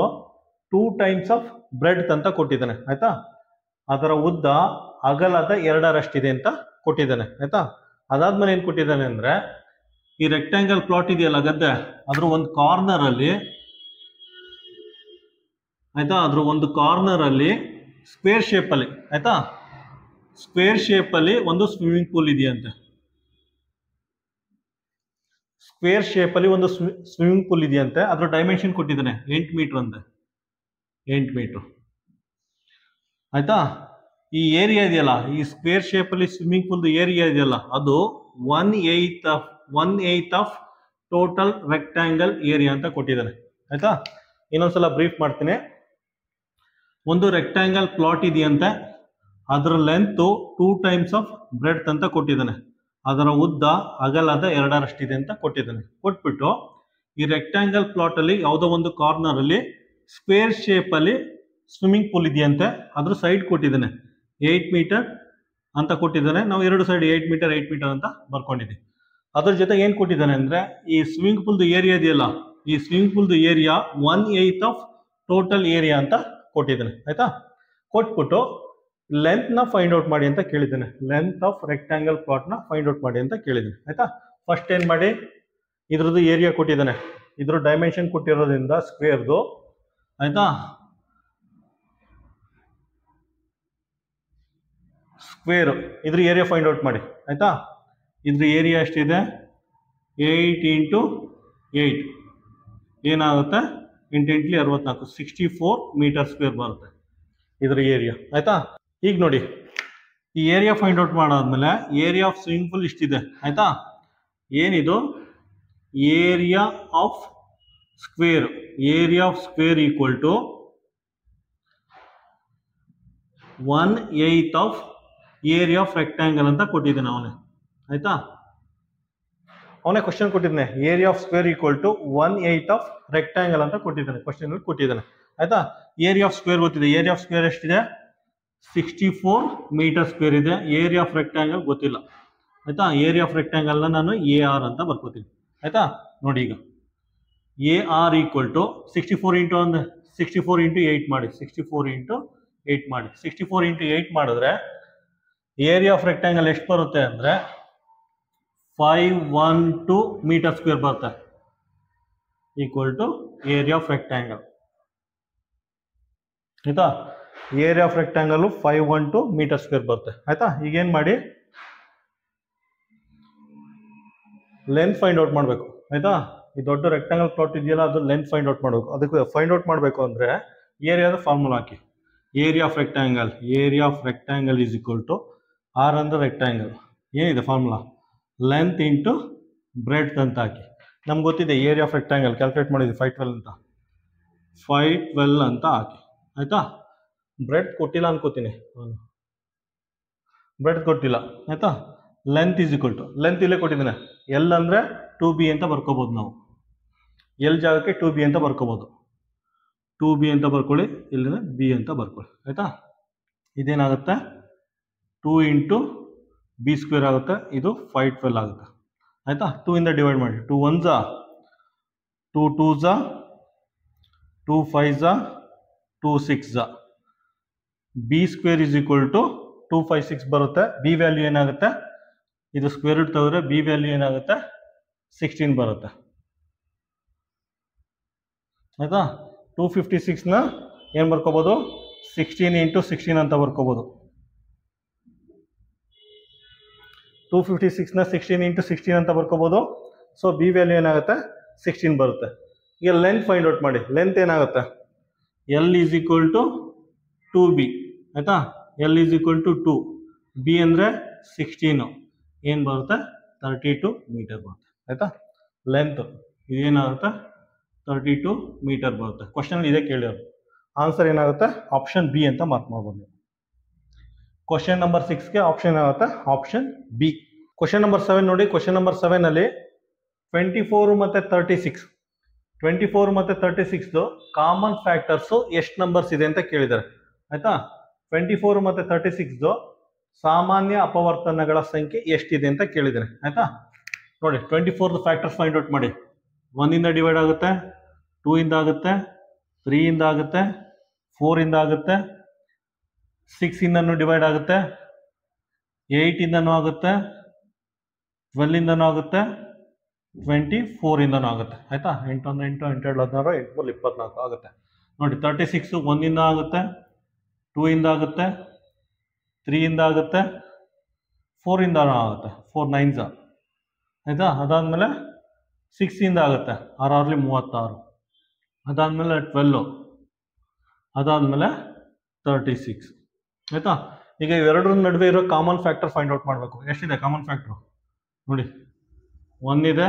2 ಟೈಮ್ಸ್ ಆಫ್ ಬ್ರೆಡ್ ಅಂತ ಕೊಟ್ಟಿದ್ದಾನೆ. ಆಯ್ತಾ? ಅದರ ಉದ್ದ ಅಗಲದ 2ರಷ್ಟಿದೆ ಅಂತ ಕೊಟ್ಟಿದ್ದಾನೆ. ಆಯ್ತಾ? ಅದಾದ್ಮೇಲೆ ಏನ್ ಕೊಟ್ಟಿದ್ದಾನೆ ಅಂದ್ರೆ ಈ ರೆಕ್ಟ್ಯಾಂಗಲ್ ಪ್ಲಾಟ್ ಇದೆಯಲ್ಲ ಗದ್ದೆ, ಅದ್ರ ಒಂದು ಕಾರ್ನರ್ ಅಲ್ಲಿ, ಆಯ್ತಾ, ಅದ್ರ ಒಂದು ಕಾರ್ನರ್ ಅಲ್ಲಿ ಸ್ಕ್ವೇರ್ ಶೇಪ್ ಅಲ್ಲಿ, ಆಯ್ತಾ, ಸ್ಕ್ವೇರ್ ಶೇಪ್ ಅಲ್ಲಿ ಒಂದು ಸ್ವಿಮ್ಮಿಂಗ್ ಪೂಲ್ ಇದೆಯಂತೆ. ಸ್ಕ್ವೇರ್ ಶೇಪ್ ಅಲ್ಲಿ ಒಂದು ಸ್ವಿಮ್ಮಿಂಗ್ ಪೂಲ್ ಇದೆಯಂತೆ. ಅದ್ರ ಡೈಮೆನ್ಷನ್ ಕೊಟ್ಟಿದ್ದಾನೆ 8 ಮೀಟರ್ ಅಂತೆ. 8 ಮೀಟರ್. ಆಯ್ತಾ? ಈ ಏರಿಯಾ ಇದೆಯಲ್ಲ, ಈ ಸ್ಕ್ವೇರ್ ಶೇಪ್ ಅಲ್ಲಿ ಸ್ವಿಮ್ಮಿಂಗ್ ಪೂಲ್ ಏರಿಯಾ ಇದೆಯಲ್ಲ, ಅದು 1/8 ಆಫ್ ಟೋಟಲ್ ರೆಕ್ಟ್ಯಾಂಗಲ್ ಏರಿಯಾ ಅಂತ ಕೊಟ್ಟಿದ್ದಾನೆ. ಆಯ್ತಾ? ಇನ್ನೊಂದ್ಸಲ ಬ್ರೀಫ್ ಮಾಡ್ತೀನಿ. ಒಂದು ರೆಕ್ಟ್ಯಾಂಗಲ್ ಪ್ಲಾಟ್ ಇದೆಯಂತೆ. ಅದರ ಲೆಂತ್ 2 ಟೈಮ್ಸ್ ಆಫ್ ಬ್ರೆಡ್ ಅಂತ ಕೊಟ್ಟಿದ್ದಾನೆ. ಅದರ ಉದ್ದ ಅಗಲದ 2ರಷ್ಟಿದೆ ಅಂತ ಕೊಟ್ಟಿದ್ದಾನೆ. ಕೊಟ್ಬಿಟ್ಟು ಈ ರೆಕ್ಟ್ಯಾಂಗಲ್ ಪ್ಲಾಟ್ ಅಲ್ಲಿ ಯಾವುದೋ ಒಂದು ಕಾರ್ನರ್ ಅಲ್ಲಿ ಸ್ಕ್ವೇರ್ ಶೇಪ್ ಅಲ್ಲಿ ಸ್ವಿಮ್ಮಿಂಗ್ ಪೂಲ್ ಇದೆಯಂತೆ. ಅದ್ರ ಸೈಡ್ ಕೊಟ್ಟಿದ್ದಾನೆ 8 ಮೀಟರ್ ಅಂತ ಕೊಟ್ಟಿದ್ದಾನೆ. ನಾವು ಎರಡು ಸೈಡ್ 8 ಮೀಟರ್ 8 ಮೀಟರ್ ಅಂತ ಬರ್ಕೊಂಡಿದ್ದೀವಿ. ಅದ್ರ ಜೊತೆ ಏನ್ ಕೊಟ್ಟಿದ್ದಾನೆ ಅಂದ್ರೆ ಈ ಸ್ವಿಮ್ಮಿಂಗ್ ಪೂಲ್ ಏರಿಯಾ ಇದೆಯಲ್ಲ, ಈ swimming pool area 1/8 of total area ಅಂತ ಕೊಟ್ಟಿದ್ದಾನೆ. ಆಯ್ತಾ? ಕೊಟ್ಬಿಟ್ಟು ಲೆಂತ್ ನ ಫೈಂಡ್ ಔಟ್ ಮಾಡಿ ಅಂತ ಕೇಳಿದ್ದಾನೆ. ಲೆಂತ್ ಆಫ್ ರೆಕ್ಟ್ಯಾಂಗಲ್ ಪ್ಲಾಟ್ ನ ಫೈಂಡ್ ಔಟ್ ಮಾಡಿ ಅಂತ ಕೇಳಿದ್ದಾನೆ. ಆಯ್ತಾ? ಫಸ್ಟ್ ಏನ್ ಮಾಡಿ, ಇದ್ರದ್ದು ಏರಿಯಾ ಕೊಟ್ಟಿದ್ದಾನೆ, ಇದ್ರ ಡೈಮೆನ್ಷನ್ ಕೊಟ್ಟಿರೋದ್ರಿಂದ ಸ್ಕ್ವೇರ್ದು, ಆಯ್ತಾ, ಸ್ಕ್ವೇರ್ ಇದ್ರ ಏರಿಯಾ ಫೈಂಡ್ ಔಟ್ ಮಾಡಿ. ಆಯ್ತಾ? ಇದ್ರ ಏರಿಯಾ ಎಷ್ಟಿದೆ? 8 ಇಂಟು 8 ಏನಾಗುತ್ತೆ? 8 8 64 64 ಮೀಟರ್ ಸ್ಕ್ವೇರ್ ಬರುತ್ತೆ ಇದ್ರ ಏರಿಯಾ. ಆಯ್ತಾ? ಈಗ ನೋಡಿ, ಈ ಏರಿಯಾ ಫೈಂಡ್ ಔಟ್ ಮಾಡಾದ್ಮೇಲೆ ಏರಿಯಾ ಆಫ್ ಸ್ವಿಮ್ಮಿಂಗ್ ಪೂಲ್ ಇಷ್ಟಿದೆ. ಆಯ್ತಾ? ಏನಿದು? Area of square. Area of square equal to 1/8 of area of rectangle ಅಂತ ಕೊಟ್ಟಿದ್ದಾನೆ ಅವನೇ. ಆಯ್ತಾ? ಅವನೇ ಕ್ವಶನ್ ಕೊಟ್ಟಿದ್ದಾನೆ. Area of square equal to 1/8 of rectangle ಅಂತ ಕೊಟ್ಟಿದ್ದಾನೆ. ಕ್ವಶನ್ ಕೊಟ್ಟಿದ್ದಾನೆ. ಆಯ್ತಾ? ಏರಿಯಾ ಆಫ್ ಸ್ಕ್ವೇರ್ ಗೊತ್ತಿದೆ. ಏರಿಯಾ ಆಫ್ ಸ್ಕ್ವೇರ್ ಎಷ್ಟಿದೆ? 64 ಮೀಟರ್ ಸ್ಕ್ವೇರ್ ಇದೆ. ಏರಿಯಾ ಆಫ್ ರೆಕ್ಟ್ಯಾಂಗಲ್ ಗೊತ್ತಿಲ್ಲ. ಆಯ್ತಾ? ಏರಿಯಾ ಆಫ್ ರೆಕ್ಟ್ಯಾಂಗಲ್ ನ ನಾನು AR ಅಂತ ಬರ್ಕೋತೀನಿ. ಆಯ್ತಾ? ನೋಡಿ, ಈಗ AR ಈಕ್ವಲ್ ಟು 64 ಇಂಟು 8 ಮಾಡಿ. 64 ಇಂಟು 8 ಮಾಡಿ. 64 ಇಂಟು 8 ಮಾಡಿದ್ರೆ ಏರಿಯಾ ಆಫ್ ರೆಕ್ಟ್ಯಾಂಗಲ್ ಎಷ್ಟು ಬರುತ್ತೆ ಅಂದ್ರೆ 512 ಮೀಟರ್ ಸ್ಕ್ವೇರ್ ಬರುತ್ತೆ. Equal to area of rectangle. ಆಯ್ತಾ? Area of rectangle 512 metre square ಬರುತ್ತೆ. ಆಯ್ತಾ? ಈಗೇನ್ ಮಾಡಿ, ಲೆಂತ್ ಫೈಂಡ್ ಔಟ್ ಮಾಡಬೇಕು. ಆಯ್ತಾ? ಈ ದೊಡ್ಡ ರೆಕ್ಟ್ಯಾಂಗಲ್ ಪ್ಲಾಟ್ ಇದೆಯಲ್ಲ, ಅದು ಲೆಂತ್ ಫೈಂಡ್ ಔಟ್ ಮಾಡಬೇಕು. ಅದಕ್ಕೆ ಫೈಂಡ್ ಔಟ್ ಮಾಡಬೇಕು ಅಂದ್ರೆ ಏರಿಯಾದ ಫಾರ್ಮುಲಾ ಹಾಕಿ. Area of rectangle is equal to ಆರ್ ಅಂದ್ರೆ ರೆಕ್ಟ್ಯಾಂಗಲ್. ಏನಿದೆ ಫಾರ್ಮುಲಾ? ಲೆಂತ್ ಇಂಟು ಬ್ರೆಡ್ತ್ ಅಂತ ಹಾಕಿ. ನಮ್ಗೆ ಗೊತ್ತಿದೆ ಏರಿಯಾ ಆಫ್ ರೆಕ್ಟಾಂಗಲ್ ಕ್ಯಾಲ್ಕುಲೇಟ್ ಮಾಡಿದ್ವಿ 512 ಅಂತ 512 ಅಂತ ಹಾಕಿ ಆಯಿತಾ. ಬ್ರೆಡ್ ಕೊಟ್ಟಿಲ್ಲ ಅನ್ಕೋತೀನಿ, ಬ್ರೆಡ್ ಕೊಟ್ಟಿಲ್ಲ ಆಯಿತಾ. Length is equal to length ಇಲ್ಲೇ ಕೊಟ್ಟಿದ್ದಾನೆ, ಎಲ್ ಅಂದರೆ 2b ಅಂತ ಬರ್ಕೋಬೋದು ನಾವು. ಎಲ್ ಜಾಗಕ್ಕೆ 2b ಅಂತ ಬರ್ಕೋಬೋದು. 2b ಅಂತ ಬರ್ಕೊಳ್ಳಿ, ಇಲ್ಲಿಂದ b ಅಂತ ಬರ್ಕೊಳ್ಳಿ ಆಯಿತಾ. ಇದೇನಾಗುತ್ತೆ 2 ಇಂಟು ಬಿ ಸ್ಕ್ವೇರ್ ಆಗುತ್ತೆ, ಇದು 512 ಆಗುತ್ತೆ ಆಯಿತಾ. 2 ಇಂದ ಡಿವೈಡ್ ಮಾಡಿ, 2 1s 2 2s 2 5s 2 6s. B square is equal to 256 ಬರುತ್ತೆ. ಬಿ ವ್ಯಾಲ್ಯೂ ಏನಾಗುತ್ತೆ, ಇದು ಸ್ಕ್ವೇರ್ ರೂಟ್ ತೆಗೆದ್ರೆ ಬಿ ವ್ಯಾಲ್ಯೂ ಏನಾಗುತ್ತೆ 16 ಬರುತ್ತೆ ಆಯಿತಾ. 256ನ ಏನು ಬರ್ಕೋಬೋದು, 16 ಇಂಟು 16 ಅಂತ ಬರ್ಕೋಬೋದು. 256ನ 16 ಇಂಟು 16 ಅಂತ ಬರ್ಕೋಬೋದು. ಸೊ ಬಿ ವ್ಯಾಲ್ಯೂ ಏನಾಗುತ್ತೆ 16 ಬರುತ್ತೆ. ಈಗ ಲೆಂತ್ ಫೈಂಡ್ ಔಟ್ ಮಾಡಿ. ಲೆಂತ್ ಏನಾಗುತ್ತೆ, L is equal to 2b ಆಯಿತಾ. L is equal to 2, B ಅಂದರೆ 16, ಏನು ಬರುತ್ತೆ 32 ಮೀಟರ್ ಬರುತ್ತೆ ಆಯಿತಾ. ಲೆಂತ್ ಇದೇನಾಗುತ್ತೆ 32 ಮೀಟರ್ ಬರುತ್ತೆ. ಕ್ವಶನ್ ಇದೇ ಕೇಳಿರೋದು. ಆನ್ಸರ್ ಏನಾಗುತ್ತೆ ಆಪ್ಷನ್ ಬಿ ಅಂತ ಮಾರ್ಕ್ ಮಾಡ್ಬೋದು. ಕ್ವಶನ್ ನಂಬರ್ 6ಗೆ ಆಪ್ಷನ್ ಆಗುತ್ತೆ ಆಪ್ಷನ್ ಬಿ. ಕ್ವಶನ್ ನಂಬರ್ 7 ನೋಡಿ. ಕ್ವಶನ್ ನಂಬರ್ 7ಅಲ್ಲಿ 24 ಮತ್ತು 36, 24 ಮತ್ತು 36 ಕಾಮನ್ ಫ್ಯಾಕ್ಟರ್ಸು ಎಷ್ಟು ನಂಬರ್ಸ್ ಇದೆ ಅಂತ ಕೇಳಿದ್ದಾರೆ ಆಯಿತಾ. 24 ಮತ್ತು 36 ಸಾಮಾನ್ಯ ಅಪವರ್ತನಗಳ ಸಂಖ್ಯೆ ಎಷ್ಟಿದೆ ಅಂತ ಕೇಳಿದ್ದಾರೆ ಆಯಿತಾ. ನೋಡಿ 24 ಫ್ಯಾಕ್ಟರ್ಸ್ ಫೈಂಡ್ ಔಟ್ ಮಾಡಿ. 1 ಇಂದ ಡಿವೈಡ್ ಆಗುತ್ತೆ, 2 ಇಂದ ಆಗುತ್ತೆ, 3 ಇಂದ ಆಗುತ್ತೆ, 4 ಇಂದ ಆಗುತ್ತೆ, 6 ಇಂದನೂ ಡಿವೈಡ್ ಆಗುತ್ತೆ, 8 ಇಂದನೂ ಆಗುತ್ತೆ, 12 ಇಂದನೂ ಆಗುತ್ತೆ, 24 ಇಂದನೂ ಆಗುತ್ತೆ ಆಯಿತಾ. 8 1 8 8 2 16 8 3 24 ಆಗುತ್ತೆ. ನೋಡಿ 36 1 ಇಂದ ಆಗುತ್ತೆ, 2 ಇಂದ ಆಗುತ್ತೆ, 3 ಇಂದ ಆಗುತ್ತೆ, 4 ಇಂದ ಆಗುತ್ತೆ, 4 9s ಆಯಿತಾ. ಅದಾದಮೇಲೆ 6 ಇಂದ ಆಗುತ್ತೆ, 6 6 36, ಅದಾದಮೇಲೆ 12, ಅದಾದಮೇಲೆ 36 ಆಯಿತಾ. ಈಗ ಇವೆರಡರ ನಡುವೆ ಇರೋ ಕಾಮನ್ ಫ್ಯಾಕ್ಟರ್ ಫೈಂಡ್ ಔಟ್ ಮಾಡಬೇಕು. ಎಷ್ಟಿದೆ ಕಾಮನ್ ಫ್ಯಾಕ್ಟ್ರು ನೋಡಿ. 1 ಇದೆ,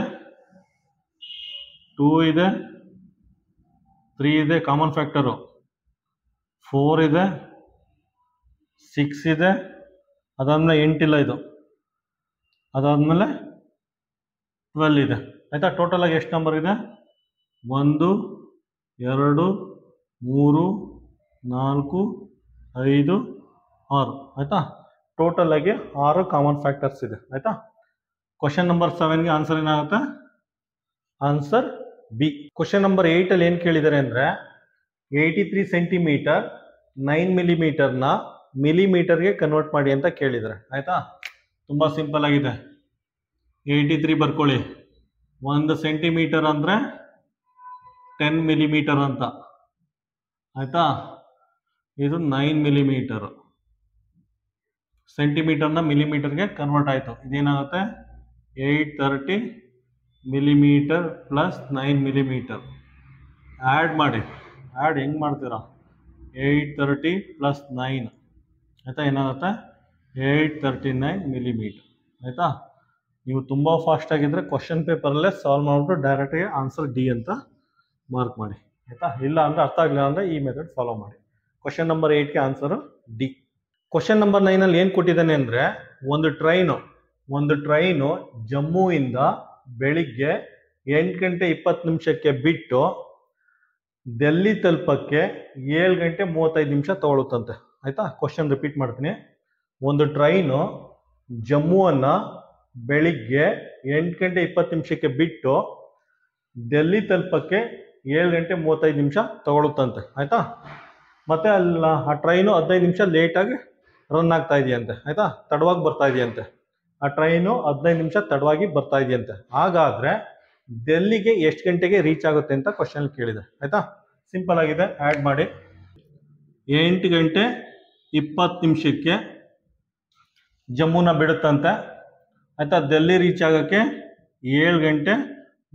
2 ಇದೆ, 3 ಇದೆ ಕಾಮನ್ ಫ್ಯಾಕ್ಟರು, 4 ಇದೆ, 6 ಇದೆ, ಅದಾದಮೇಲೆ 8 ಇಲ್ಲ ಇದು, ಅದಾದಮೇಲೆ 12 ಇದೆ ಆಯಿತಾ. ಟೋಟಲ್ ಆಗಿ ಎಷ್ಟು ನಂಬರ್ ಇದೆ, 1 2 3 4 5 6 ಆಯಿತಾ. ಟೋಟಲ್ ಆಗಿ 6 ಕಾಮನ್ ಫ್ಯಾಕ್ಟರ್ಸ್ ಇದೆ ಆಯಿತಾ. ಕ್ವಶನ್ ನಂಬರ್ 7ಗೆ ಆನ್ಸರ್ ಏನಾಗುತ್ತೆ, ಆನ್ಸರ್ ಬಿ. ಕ್ವಶನ್ ನಂಬರ್ 8ಅಲ್ಲಿ ಏನು ಕೇಳಿದ್ದಾರೆ ಅಂದರೆ 83 ಸೆಂಟಿಮೀಟರ್ 9 ಮಿಲಿಮೀಟರ್ನ ಮಿಲಿಮೀಟರ್ಗೆ ಕನ್ವರ್ಟ್ ಮಾಡಿ ಅಂತ ಕೇಳಿದ್ದಾರೆ ಆಯಿತಾ. ತುಂಬ ಸಿಂಪಲ್ ಆಗಿದೆ. 83 ಬರ್ಕೊಳ್ಳಿ. 1 ಸೆಂಟಿಮೀಟರ್ ಅಂದರೆ 10 ಮಿಲಿಮೀಟರ್ ಅಂತ ಆಯಿತಾ. ಇದು 9 ಮಿಲಿಮೀಟರು. ಸೆಂಟಿಮೀಟರ್ನ ಮಿಲಿಮೀಟರ್ಗೆ ಕನ್ವರ್ಟ್ ಆಯಿತು. ಇದೇನಾಗುತ್ತೆ 830 ಮಿಲಿಮೀಟರ್ ಪ್ಲಸ್ 9 ಮಿಲಿಮೀಟರ್. ಆ್ಯಡ್ ಮಾಡಿ. ಆ್ಯಡ್ ಹೆಂಗೆ ಮಾಡ್ತೀರಾ, 830 ಪ್ಲಸ್ 9 ಆಯಿತಾ, ಏನಾಗುತ್ತೆ 839 ಮಿಲಿಮೀಟರ್ ಆಯಿತಾ. ನೀವು ತುಂಬ ಫಾಸ್ಟಾಗಿದ್ದರೆ ಕ್ವಶನ್ ಪೇಪರಲ್ಲೇ ಸಾಲ್ವ್ ಮಾಡಿಬಿಟ್ಟು ಡೈರೆಕ್ಟಾಗಿ ಆನ್ಸರ್ ಡಿ ಅಂತ ಮಾರ್ಕ್ ಮಾಡಿ ಆಯಿತಾ. ಇಲ್ಲ ಅಂದರೆ ಅರ್ಥ ಆಗಲಿಲ್ಲ ಅಂದರೆ ಈ ಮೆಥಡ್ ಫಾಲೋ ಮಾಡಿ. ಕ್ವಶನ್ ನಂಬರ್ 8ಗೆ ಆನ್ಸರು ಡಿ. ಕ್ವಶನ್ ನಂಬರ್ 9ಅಲ್ಲಿ ಏನು ಕೊಟ್ಟಿದ್ದಾನೆ ಅಂದರೆ ಒಂದು ಟ್ರೈನು ಜಮ್ಮುವಿಂದ ಬೆಳಿಗ್ಗೆ 8 ಗಂಟೆ 20 ನಿಮಿಷಕ್ಕೆ ಬಿಟ್ಟು ಡೆಲ್ಲಿ ತಲುಪಕ್ಕೆ 7 ಗಂಟೆ 35 ನಿಮಿಷ ತಗೊಳುತ್ತಂತೆ ಆಯಿತಾ. ಕ್ವಶನ್ ರಿಪೀಟ್ ಮಾಡ್ತೀನಿ. ಒಂದು ಟ್ರೈನು ಜಮ್ಮುವನ್ನು ಬೆಳಿಗ್ಗೆ 8 ಗಂಟೆ 20 ನಿಮಿಷಕ್ಕೆ ಬಿಟ್ಟು ಡೆಲ್ಲಿ ತಲುಪಕ್ಕೆ 7 ಗಂಟೆ 35 ನಿಮಿಷ ತಗೊಳುತ್ತಂತೆ ಆಯಿತಾ. ಮತ್ತು ಅಲ್ಲಿ ಆ ಟ್ರೈನು 15 ನಿಮಿಷ ಲೇಟಾಗಿ ರನ್ ಆಗ್ತಾ ಇದೆಯಂತೆ ಆಯಿತಾ, ತಡವಾಗಿ ಬರ್ತಾ ಇದೆಯಂತೆ. ಆ ಟ್ರೈನು 15 ನಿಮಿಷ ತಡವಾಗಿ ಬರ್ತಾ ಇದೆಯಂತೆ. ಹಾಗಾದರೆ ಡೆಲ್ಲಿಗೆ ಎಷ್ಟು ಗಂಟೆಗೆ ರೀಚ್ ಆಗುತ್ತೆ ಅಂತ ಕ್ವಶನ್ ಕೇಳಿದೆ ಆಯಿತಾ. ಸಿಂಪಲ್ ಆಗಿದೆ, ಆ್ಯಡ್ ಮಾಡಿ. 8 ಗಂಟೆ 20 ನಿಮಿಷಕ್ಕೆ ಜಮ್ಮುನ ಬಿಡುತ್ತಂತೆ ಆಯಿತಾ. ಡೆಲ್ಲಿ ರೀಚ್ ಆಗೋಕ್ಕೆ 7 ಗಂಟೆ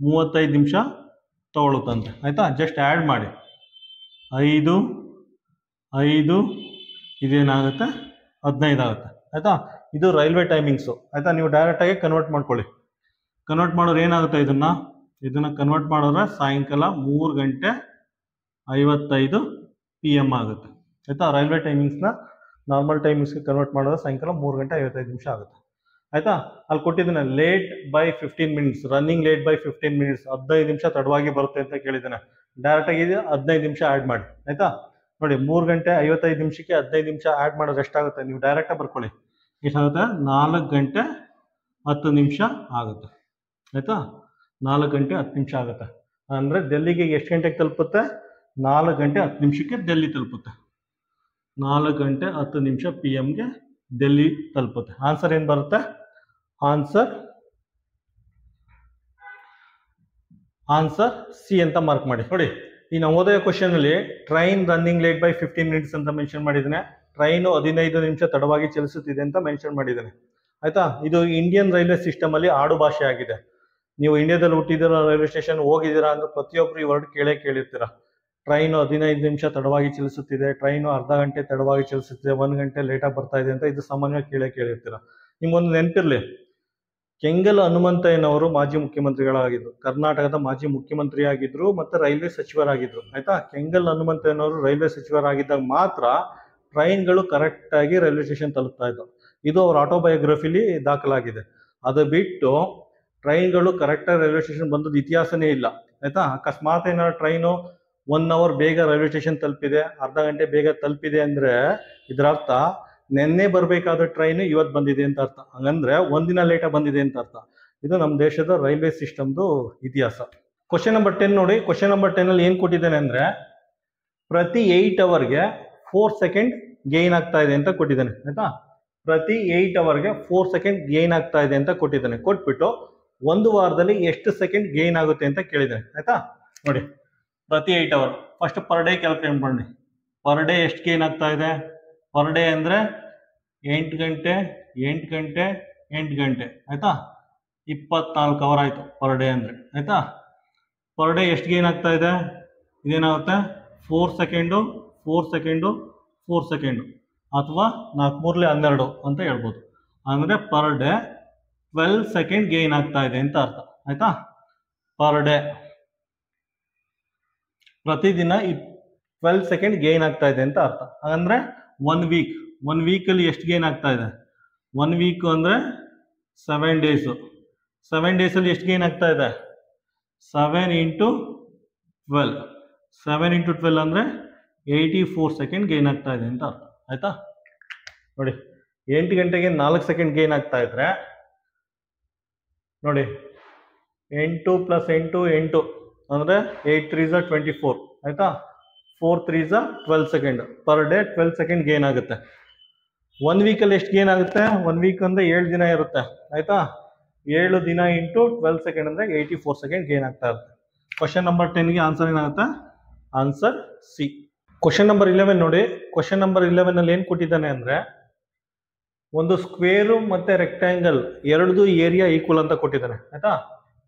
35 ನಿಮಿಷ ತಗೊಳುತ್ತಂತೆ ಆಯಿತಾ. ಜಸ್ಟ್ ಆ್ಯಡ್ ಮಾಡಿ. 5 5 ಇದೇನಾಗುತ್ತೆ 15 ಆಗುತ್ತೆ ಆಯಿತಾ. ಇದು ರೈಲ್ವೆ ಟೈಮಿಂಗ್ಸು ಆಯಿತಾ. ನೀವು ಡೈರೆಕ್ಟಾಗಿ ಕನ್ವರ್ಟ್ ಮಾಡ್ಕೊಳ್ಳಿ. ಕನ್ವರ್ಟ್ ಮಾಡೋರು ಏನಾಗುತ್ತೆ, ಇದನ್ನು ಇದನ್ನು ಕನ್ವರ್ಟ್ ಮಾಡಿದ್ರೆ ಸಾಯಂಕಾಲ 3:55 PM ಆಗುತ್ತೆ ಆಯಿತಾ. ರೈಲ್ವೆ ಟೈಮಿಂಗ್ಸ್ನ ನಾರ್ಮಲ್ ಟೈಮಿಂಗ್ಸ್ಗೆ ಕನ್ವರ್ಟ್ ಮಾಡಿದ್ರೆ ಸಾಯಂಕಾಲ 3:55 ಆಗುತ್ತೆ ಆಯಿತಾ. ಅಲ್ಲಿ ಕೊಟ್ಟಿದ್ದಾನೆ late by 15 minutes, running late by 15 minutes, 15 ನಿಮಿಷ ತಡವಾಗಿ ಬರುತ್ತೆ ಅಂತ ಕೇಳಿದ್ದಾನೆ. ಡೈರೆಕ್ಟಾಗಿ 15 ನಿಮಿಷ ಆ್ಯಡ್ ಮಾಡಿ ಆಯಿತಾ. ನೋಡಿ 3:55 15 ನಿಮಿಷ ಆ್ಯಡ್ ಮಾಡೋದು ಎಷ್ಟಾಗುತ್ತೆ ನೀವು ಡೈರೆಕ್ಟಾಗಿ ಬರ್ಕೊಳ್ಳಿ. ಎಷ್ಟಾಗುತ್ತೆ? 4:10 ಆಗುತ್ತೆ ಆಯಿತಾ. 4:10 ಆಗುತ್ತೆ ಅಂದರೆ ಡೆಲ್ಲಿಗೆ ಎಷ್ಟು ಗಂಟೆಗೆ ತಲುಪುತ್ತೆ? 4:10 ಡೆಲ್ಲಿ ತಲುಪುತ್ತೆ. 4:10 PM ಡೆಲ್ಲಿ ತಲುಪುತ್ತೆ. ಆನ್ಸರ್ ಏನು ಬರುತ್ತೆ? ಆನ್ಸರ್ ಸಿ ಅಂತ ಮಾರ್ಕ್ ಮಾಡಿ. ನೋಡಿ ಈ ನವೋದಯ ಕ್ವಶನ್ ಅಲ್ಲಿ train running late by 15 minutes ಅಂತ ಮೆನ್ಷನ್ ಮಾಡಿದ್ದಾನೆ. ಟ್ರೈನು 15 ನಿಮಿಷ ತಡವಾಗಿ ಚಲಿಸುತ್ತಿದೆ ಅಂತ ಮೆನ್ಷನ್ ಮಾಡಿದ್ದಾನೆ ಆಯ್ತಾ. ಇದು ಇಂಡಿಯನ್ ರೈಲ್ವೆ ಸಿಸ್ಟಮ್ ಅಲ್ಲಿ ಆಡು ಭಾಷೆ ಆಗಿದೆ. ನೀವು ಇಂಡಿಯಾದಲ್ಲಿ ಹುಟ್ಟಿದಿರೋ ರೈಲ್ವೆ ಸ್ಟೇಷನ್ ಹೋಗಿದ್ದೀರಾ ಅಂದ್ರೆ ಪ್ರತಿಯೊಬ್ಬರು ಈ ವರ್ಡ್ ಕೇಳಿರ್ತೀರಾ. ಟ್ರೈನು 15 ನಿಮಿಷ ತಡವಾಗಿ ಚಲಿಸುತ್ತಿದೆ, ಟ್ರೈನು ಅರ್ಧ ಗಂಟೆ ತಡವಾಗಿ ಚಲಿಸುತ್ತಿದೆ, 1 ಗಂಟೆ ಲೇಟಾಗಿ ಬರ್ತಾ ಇದೆ ಅಂತ ಇದು ಸಾಮಾನ್ಯವಾಗಿ ಕೇಳಿರ್ತೀರಾ. ನಿಮ್ಗೊಂದು ನೆನಪಿರ್ಲಿ, ಕೆಂಗಲ್ ಹನುಮಂತಯ್ಯನವರು ಮಾಜಿ ಮುಖ್ಯಮಂತ್ರಿಗಳಾಗಿದ್ರು, ಕರ್ನಾಟಕದ ಮಾಜಿ ಮುಖ್ಯಮಂತ್ರಿ ಆಗಿದ್ರು ಮತ್ತೆ ರೈಲ್ವೆ ಸಚಿವರಾಗಿದ್ರು ಆಯ್ತಾ. ಕೆಂಗಲ್ ಹನುಮಂತಯ್ಯನವರು ರೈಲ್ವೆ ಸಚಿವರಾಗಿದ್ದಾಗ ಮಾತ್ರ ಟ್ರೈನ್ಗಳು ಕರೆಕ್ಟ್ ಆಗಿ ರೈಲ್ವೆ ಸ್ಟೇಷನ್ ತಲುಪ್ತಾ ಇದ್ದವು. ಇದು ಅವ್ರ ಆಟೋಬಯೋಗ್ರಫಿಲಿ ದಾಖಲಾಗಿದೆ. ಅದು ಬಿಟ್ಟು ಟ್ರೈನ್ಗಳು ಕರೆಕ್ಟಾಗಿ ರೈಲ್ವೆ ಸ್ಟೇಷನ್ ಬಂದದ್ದು ಇತಿಹಾಸನೇ ಇಲ್ಲ ಆಯ್ತಾ. ಅಕಸ್ಮಾತ್ ಏನಾದ್ರು ಟ್ರೈನು 1 ಅವರ್ ಬೇಗ ರೈಲ್ವೆ ಸ್ಟೇಷನ್ ತಲುಪಿದೆ, ಅರ್ಧ ಗಂಟೆ ಬೇಗ ತಲುಪಿದೆ ಅಂದ್ರೆ ಇದರ ಅರ್ಥ ನೆನ್ನೆ ಬರಬೇಕಾದ ಟ್ರೈನ್ ಇವತ್ತು ಬಂದಿದೆ ಅಂತ ಅರ್ಥ. ಹಂಗಂದ್ರೆ ಒಂದಿನ ಲೇಟಾಗಿ ಬಂದಿದೆ ಅಂತ ಅರ್ಥ. ಇದು ನಮ್ಮ ದೇಶದ ರೈಲ್ವೆ ಸಿಸ್ಟಮ್ದು ಇತಿಹಾಸ. ಕ್ವಶನ್ ನಂಬರ್ 10 ನೋಡಿ. ಕ್ವಶನ್ ನಂಬರ್ 10 ಅಲ್ಲಿ ಏನು ಕೊಟ್ಟಿದ್ದಾನೆ ಅಂದ್ರೆ ಪ್ರತಿ 8 ಅವರ್ಗೆ 4 ಸೆಕೆಂಡ್ ಗೇನ್ ಆಗ್ತಾ ಇದೆ ಅಂತ ಕೊಟ್ಟಿದ್ದಾನೆ ಆಯ್ತಾ. ಪ್ರತಿ 8 ಅವರ್ಗೆ 4 ಸೆಕೆಂಡ್ ಗೇನ್ ಆಗ್ತಾ ಇದೆ ಅಂತ ಕೊಟ್ಟಿದ್ದಾನೆ. ಕೊಟ್ಬಿಟ್ಟು 1 ವಾರದಲ್ಲಿ ಎಷ್ಟು ಸೆಕೆಂಡ್ ಗೇನ್ ಆಗುತ್ತೆ ಅಂತ ಕೇಳಿದ್ದಾನೆ ಆಯ್ತಾ. ನೋಡಿ ಪ್ರತಿ 8 our first per day calculate ಮಾಡಿ. ಪರ್ ಡೇ ಎಷ್ಟು ಗೇನ್ ಆಗ್ತಾ ಇದೆ? ಪರ್ ಡೇ ಅಂದರೆ 8 ಗಂಟೆ 8 ಗಂಟೆ 8 ಗಂಟೆ ಆಯ್ತಾ. 24 ಅವರ್ ಆಯಿತು ಪರ್ ಡೇ ಅಂದರೆ ಆಯ್ತಾ. ಪರ್ ಡೇ ಎಷ್ಟು ಗೇನ್ ಆಗ್ತಾ ಇದೆ? ಇದೇನಾಗುತ್ತೆ? 4 ಸೆಕೆಂಡು 4 ಸೆಕೆಂಡು 4 ಸೆಕೆಂಡು ಅಥವಾ 4 × 3 = 12 ಅಂತ ಹೇಳ್ಬೋದು. ಅಂದರೆ ಪರ್ ಡೇ 12 ಸೆಕೆಂಡ್ ಗೇನ್ ಆಗ್ತಾ ಇದೆ ಅಂತ ಅರ್ಥ ಆಯ್ತಾ. ಪರ್ ಡೇ ಪ್ರತಿದಿನ 12 ಸೆಕೆಂಡ್ ಗೇನ್ ಆಗ್ತಾ ಇದೆ ಅಂತ ಅರ್ಥ. ಹಾಗಂದ್ರೆ 1 ವೀಕಲ್ಲಿ ಎಷ್ಟು ಗೇನ್ ಆಗ್ತಾ ಇದೆ? 1 ವೀಕ್ ಅಂದರೆ 7 ಡೇಸು. 7 ಡೇಸಲ್ಲಿ ಎಷ್ಟು ಗೇನ್ ಆಗ್ತಾ ಇದೆ? 7 × 12 7 × 12 ಅಂದರೆ 84 ಸೆಕೆಂಡ್ ಗೇನ್ ಆಗ್ತಾ ಇದೆ ಅಂತ ಅರ್ಥ ಆಯ್ತಾ. ನೋಡಿ 8 ಗಂಟೆಗೆ 4 ಸೆಕೆಂಡ್ ಗೇನ್ ಆಗ್ತಾ ಇದ್ರೆ ನೋಡಿ 8 + 8 8 ಅಂದರೆ 8 × 3 = 24 ಆಯ್ತಾ. 4 × 3 = 12 second. Per day 12 second gain ಆಗುತ್ತೆ. 1 ವೀಕಲ್ಲಿ ಎಷ್ಟು ಗೇನ್ ಆಗುತ್ತೆ? 1 ವೀಕ್ ಅಂದರೆ 7 ದಿನ ಇರುತ್ತೆ ಆಯ್ತಾ. 7 ದಿನ × 12 ಸೆಕೆಂಡ್ ಅಂದರೆ 84 ಸೆಕೆಂಡ್ ಗೇನ್ ಆಗ್ತಾ ಇರುತ್ತೆ. ಕ್ವಶನ್ ನಂಬರ್ 10ಗೆ ಆನ್ಸರ್ ಏನಾಗುತ್ತೆ? Answer C. ಕ್ವಶನ್ ನಂಬರ್ 11 ನೋಡಿ. ಕ್ವಶನ್ ನಂಬರ್ 11 ಅಲ್ಲಿ ಏನು ಕೊಟ್ಟಿದ್ದಾನೆ ಅಂದರೆ ಒಂದು ಸ್ಕ್ವೇರು ಮತ್ತು ರೆಕ್ಟ್ಯಾಂಗಲ್ ಎರಡದು ಏರಿಯಾ ಈಕ್ವಲ್ ಅಂತ ಕೊಟ್ಟಿದ್ದಾನೆ ಆಯ್ತಾ.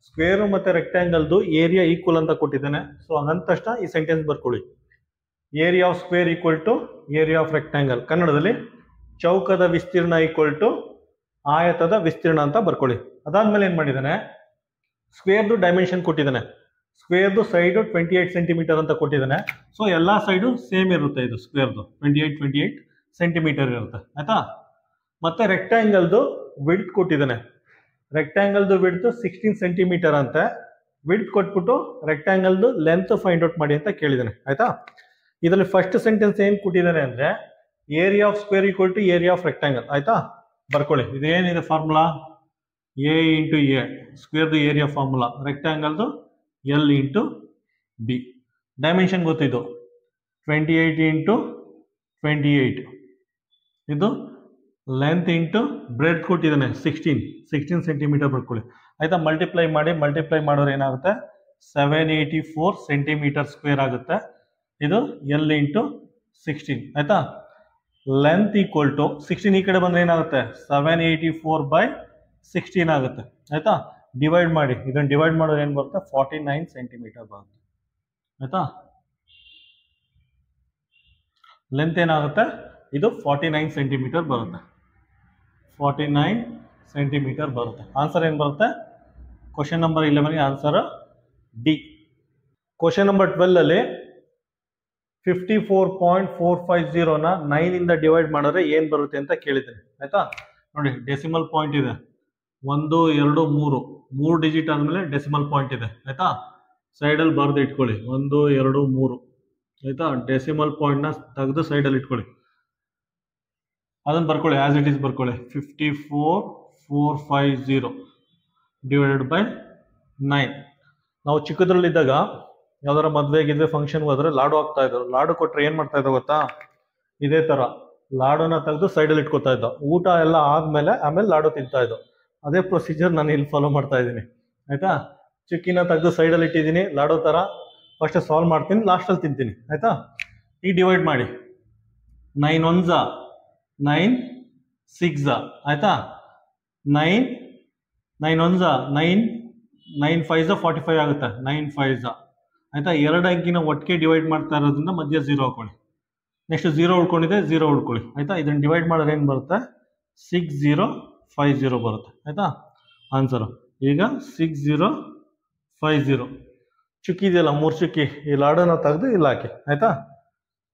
ಸ್ಕ್ವೇರು ಮತ್ತು ರೆಕ್ಟ್ಯಾಂಗಲ್ದು ಏರಿಯಾ ಈಕ್ವಲ್ ಅಂತ ಕೊಟ್ಟಿದ್ದಾನೆ. ಸೊ ಹಂಗಂದ ತಕ್ಷಣ ಈ ಸೆಂಟೆನ್ಸ್ ಬರ್ಕೊಳ್ಳಿ. Area of square equal to area of rectangle. ಕನ್ನಡದಲ್ಲಿ ಚೌಕದ ವಿಸ್ತೀರ್ಣ ಈಕ್ವಲ್ ಟು ಆಯತದ ವಿಸ್ತೀರ್ಣ ಅಂತ ಬರ್ಕೊಳ್ಳಿ. ಅದಾದ್ಮೇಲೆ ಏನು ಮಾಡಿದ್ದಾನೆ? ಸ್ಕ್ವೇರ್ದು ಡೈಮೆನ್ಷನ್ ಕೊಟ್ಟಿದ್ದಾನೆ. ಸ್ಕ್ವೇರ್ದು ಸೈಡು 28 ಸೆಂಟಿಮೀಟರ್ ಅಂತ ಕೊಟ್ಟಿದ್ದಾನೆ. ಸೊ ಎಲ್ಲ ಸೈಡು ಸೇಮ್ ಇರುತ್ತೆ. ಇದು ಸ್ಕ್ವೇರ್ದು 28 ಸೆಂಟಿಮೀಟರ್ ಇರುತ್ತೆ ಆಯ್ತಾ. ಮತ್ತೆ ರೆಕ್ಟ್ಯಾಂಗಲ್ದು ವಿಡ್ತ್ ಕೊಟ್ಟಿದ್ದಾನೆ. ರೆಕ್ಟ್ಯಾಂಗಲ್ದು ವಿಡ್ತ್ 16 ಸೆಂಟಿಮೀಟರ್ ಅಂತ. ವಿಡ್ತ್ ಕೊಟ್ಬಿಟ್ಟು ರೆಕ್ಟ್ಯಾಂಗಲ್ದು ಲೆಂತ್ ಫೈಂಡ್ ಔಟ್ ಮಾಡಿ ಅಂತ ಕೇಳಿದ್ದಾನೆ ಆಯ್ತಾ. ಇದರಲ್ಲಿ ಫಸ್ಟ್ ಸೆಂಟೆನ್ಸ್ ಏನು ಕೊಟ್ಟಿದ್ದಾನೆ ಅಂದರೆ area of square equal to area of rectangle ಆಯ್ತಾ. ಬರ್ಕೊಳ್ಳಿ. ಇದೇನಿದೆ ಫಾರ್ಮುಲಾ? A × A ಸ್ಕ್ವೇರ್ದು ಏರಿಯಾ ಫಾರ್ಮುಲಾ, ರೆಕ್ಟ್ಯಾಂಗಲ್ದು L × B. ಡೈಮೆನ್ಷನ್ ಗೊತ್ತಿದ್ದು 28 × 28. ಇದು ಲೆಂತ್ ಇಂಟು ಬ್ರೆಡ್ ಕೊಟ್ಟಿದ್ದಾನೆ 16 ಸೆಂಟಿಮೀಟರ್ ಬರ್ಕೊಳ್ಳಿ ಆಯ್ತಾ. ಮಲ್ಟಿಪ್ಲೈ ಮಾಡಿದ್ರೆ ಏನಾಗುತ್ತೆ? 784 ಸೆಂಟಿಮೀಟರ್ ಸ್ಕ್ವೇರ್ ಆಗುತ್ತೆ. ಇದು L × 16 ಆಯ್ತಾ. ಲೆಂತ್ ಈಕ್ವಲ್ ಟು 16 ಈ ಕಡೆ ಬಂದರೆ ಏನಾಗುತ್ತೆ? 784/16 ಆಗುತ್ತೆ ಆಯ್ತಾ. ಡಿವೈಡ್ ಮಾಡಿ. ಇದನ್ನು ಡಿವೈಡ್ ಮಾಡೋದು ಏನು ಬರುತ್ತೆ? 49 ಸೆಂಟಿಮೀಟರ್ ಬರುತ್ತೆ ಆಯ್ತಾ. ಲೆಂತ್ ಏನಾಗುತ್ತೆ? ಇದು 49 ಸೆಂಟಿಮೀಟರ್ ಬರುತ್ತೆ. 49 ಸೆಂಟಿಮೀಟರ್ ಬರುತ್ತೆ. ಆನ್ಸರ್ ಏನು ಬರುತ್ತೆ? ಕ್ವಶನ್ ನಂಬರ್ 11ಗೆ ಆನ್ಸರ್ ಡಿ. ಕ್ವಶನ್ ನಂಬರ್ 12 ಅಲ್ಲಿ 54.450ನ 9 ಇಂದ ಡಿವೈಡ್ ಮಾಡಿದ್ರೆ ಏನ್ ಬರುತ್ತೆ ಅಂತ ಕೇಳಿದ್ದೇನೆ. ಆಯ್ತಾ, ನೋಡಿ ಡೆಸಿಮಲ್ ಪಾಯಿಂಟ್ ಇದೆ 1 2 3 3 ಡಿಜಿಟ್ ಆದ್ಮೇಲೆ ಡೆಸಿಮಲ್ ಪಾಯಿಂಟ್ ಇದೆ. ಆಯ್ತಾ, ಸೈಡಲ್ಲಿ ಬರ್ದು ಇಟ್ಕೊಳ್ಳಿ 1 2 3. ಆಯ್ತಾ, ಡೆಸಿಮಲ್ ಪಾಯಿಂಟ್ ನ ತೆಗೆದು ಸೈಡಲ್ಲಿ ಇಟ್ಕೊಳ್ಳಿ, ಅದನ್ನ ಬರ್ಕೊಳ್ಳಿ, ಆಸ್ ಇಟ್ ಈಸ್ ಬರ್ಕೊಳ್ಳಿ. 54,450 ಡಿವೈಡೆಡ್ ಬೈ 9. ನಾವು ಚಿಕ್ಕದ್ರಲ್ಲಿದ್ದಾಗ ಯಾವ್ದಾರ ಮದ್ವೆಗಿದ್ವೆ ಫಂಕ್ಷನ್ಗೆ ಹೋದ್ರೆ ಲಾಡು ಹಾಕ್ತಾ ಇದ್ರು. ಲಾಡು ಕೊಟ್ರೆ ಏನ್ ಮಾಡ್ತಾ ಇದ್ದ ಗೊತ್ತಾ, ಇದೇ ತರ ಲಾಡುನ ತೆಗೆದು ಸೈಡಲ್ಲಿ ಇಟ್ಕೊತಾ ಇದ್ದ. ಊಟ ಎಲ್ಲ ಆದ್ಮೇಲೆ ಆಮೇಲೆ ಲಾಡು ತಿಂತಾ ಇದ್ದು. ಅದೇ ಪ್ರೊಸೀಜರ್ ನಾನು ಇಲ್ಲಿ ಫಾಲೋ ಮಾಡ್ತಾ ಇದ್ದೀನಿ. ಆಯ್ತಾ, ಚಿಕ್ಕಿನ ತೆಗೆದು ಸೈಡಲ್ಲಿ ಇಟ್ಟಿದ್ದೀನಿ ಲಾಡು ತರ. ಫಸ್ಟ್ ಸಾಲ್ವ್ ಮಾಡ್ತೀನಿ, ಲಾಸ್ಟಲ್ಲಿ ತಿಂತೀನಿ. ಆಯ್ತಾ, ಈಗ ಡಿವೈಡ್ ಮಾಡಿ. 9 1 9 6. ಆಯ್ತಾ, 9 9 1 9 9 5 45 ಆಗುತ್ತೆ. 9 5. ಆಯ್ತಾ, ಎರಡು ಅಂಕಿನ ಒಟ್ಟಿಗೆ ಡಿವೈಡ್ ಮಾಡ್ತಾ ಇರೋದ್ರಿಂದ ಮಧ್ಯ 0 ಹಾಕೊಳ್ಳಿ. ನೆಕ್ಸ್ಟ್ 0 ಉಳ್ಕೊಂಡಿದೆ, 0 ಉಳ್ಕೊಳ್ಳಿ. ಆಯ್ತಾ, ಇದನ್ನ ಡಿವೈಡ್ ಮಾಡಿದ್ರೆ ಏನು ಬರುತ್ತೆ, 6050 ಬರುತ್ತೆ. ಆಯ್ತಾ, ಆನ್ಸರು ಈಗ 6050. ಚುಕ್ಕಿ ಇದೆಯಲ್ಲ, 3 ಚುಕ್ಕಿ, ಈ ಲಾಡನ್ನ ತೆಗೆದು ಇಲ್ಲಿ ಹಾಕಿ. ಆಯ್ತಾ,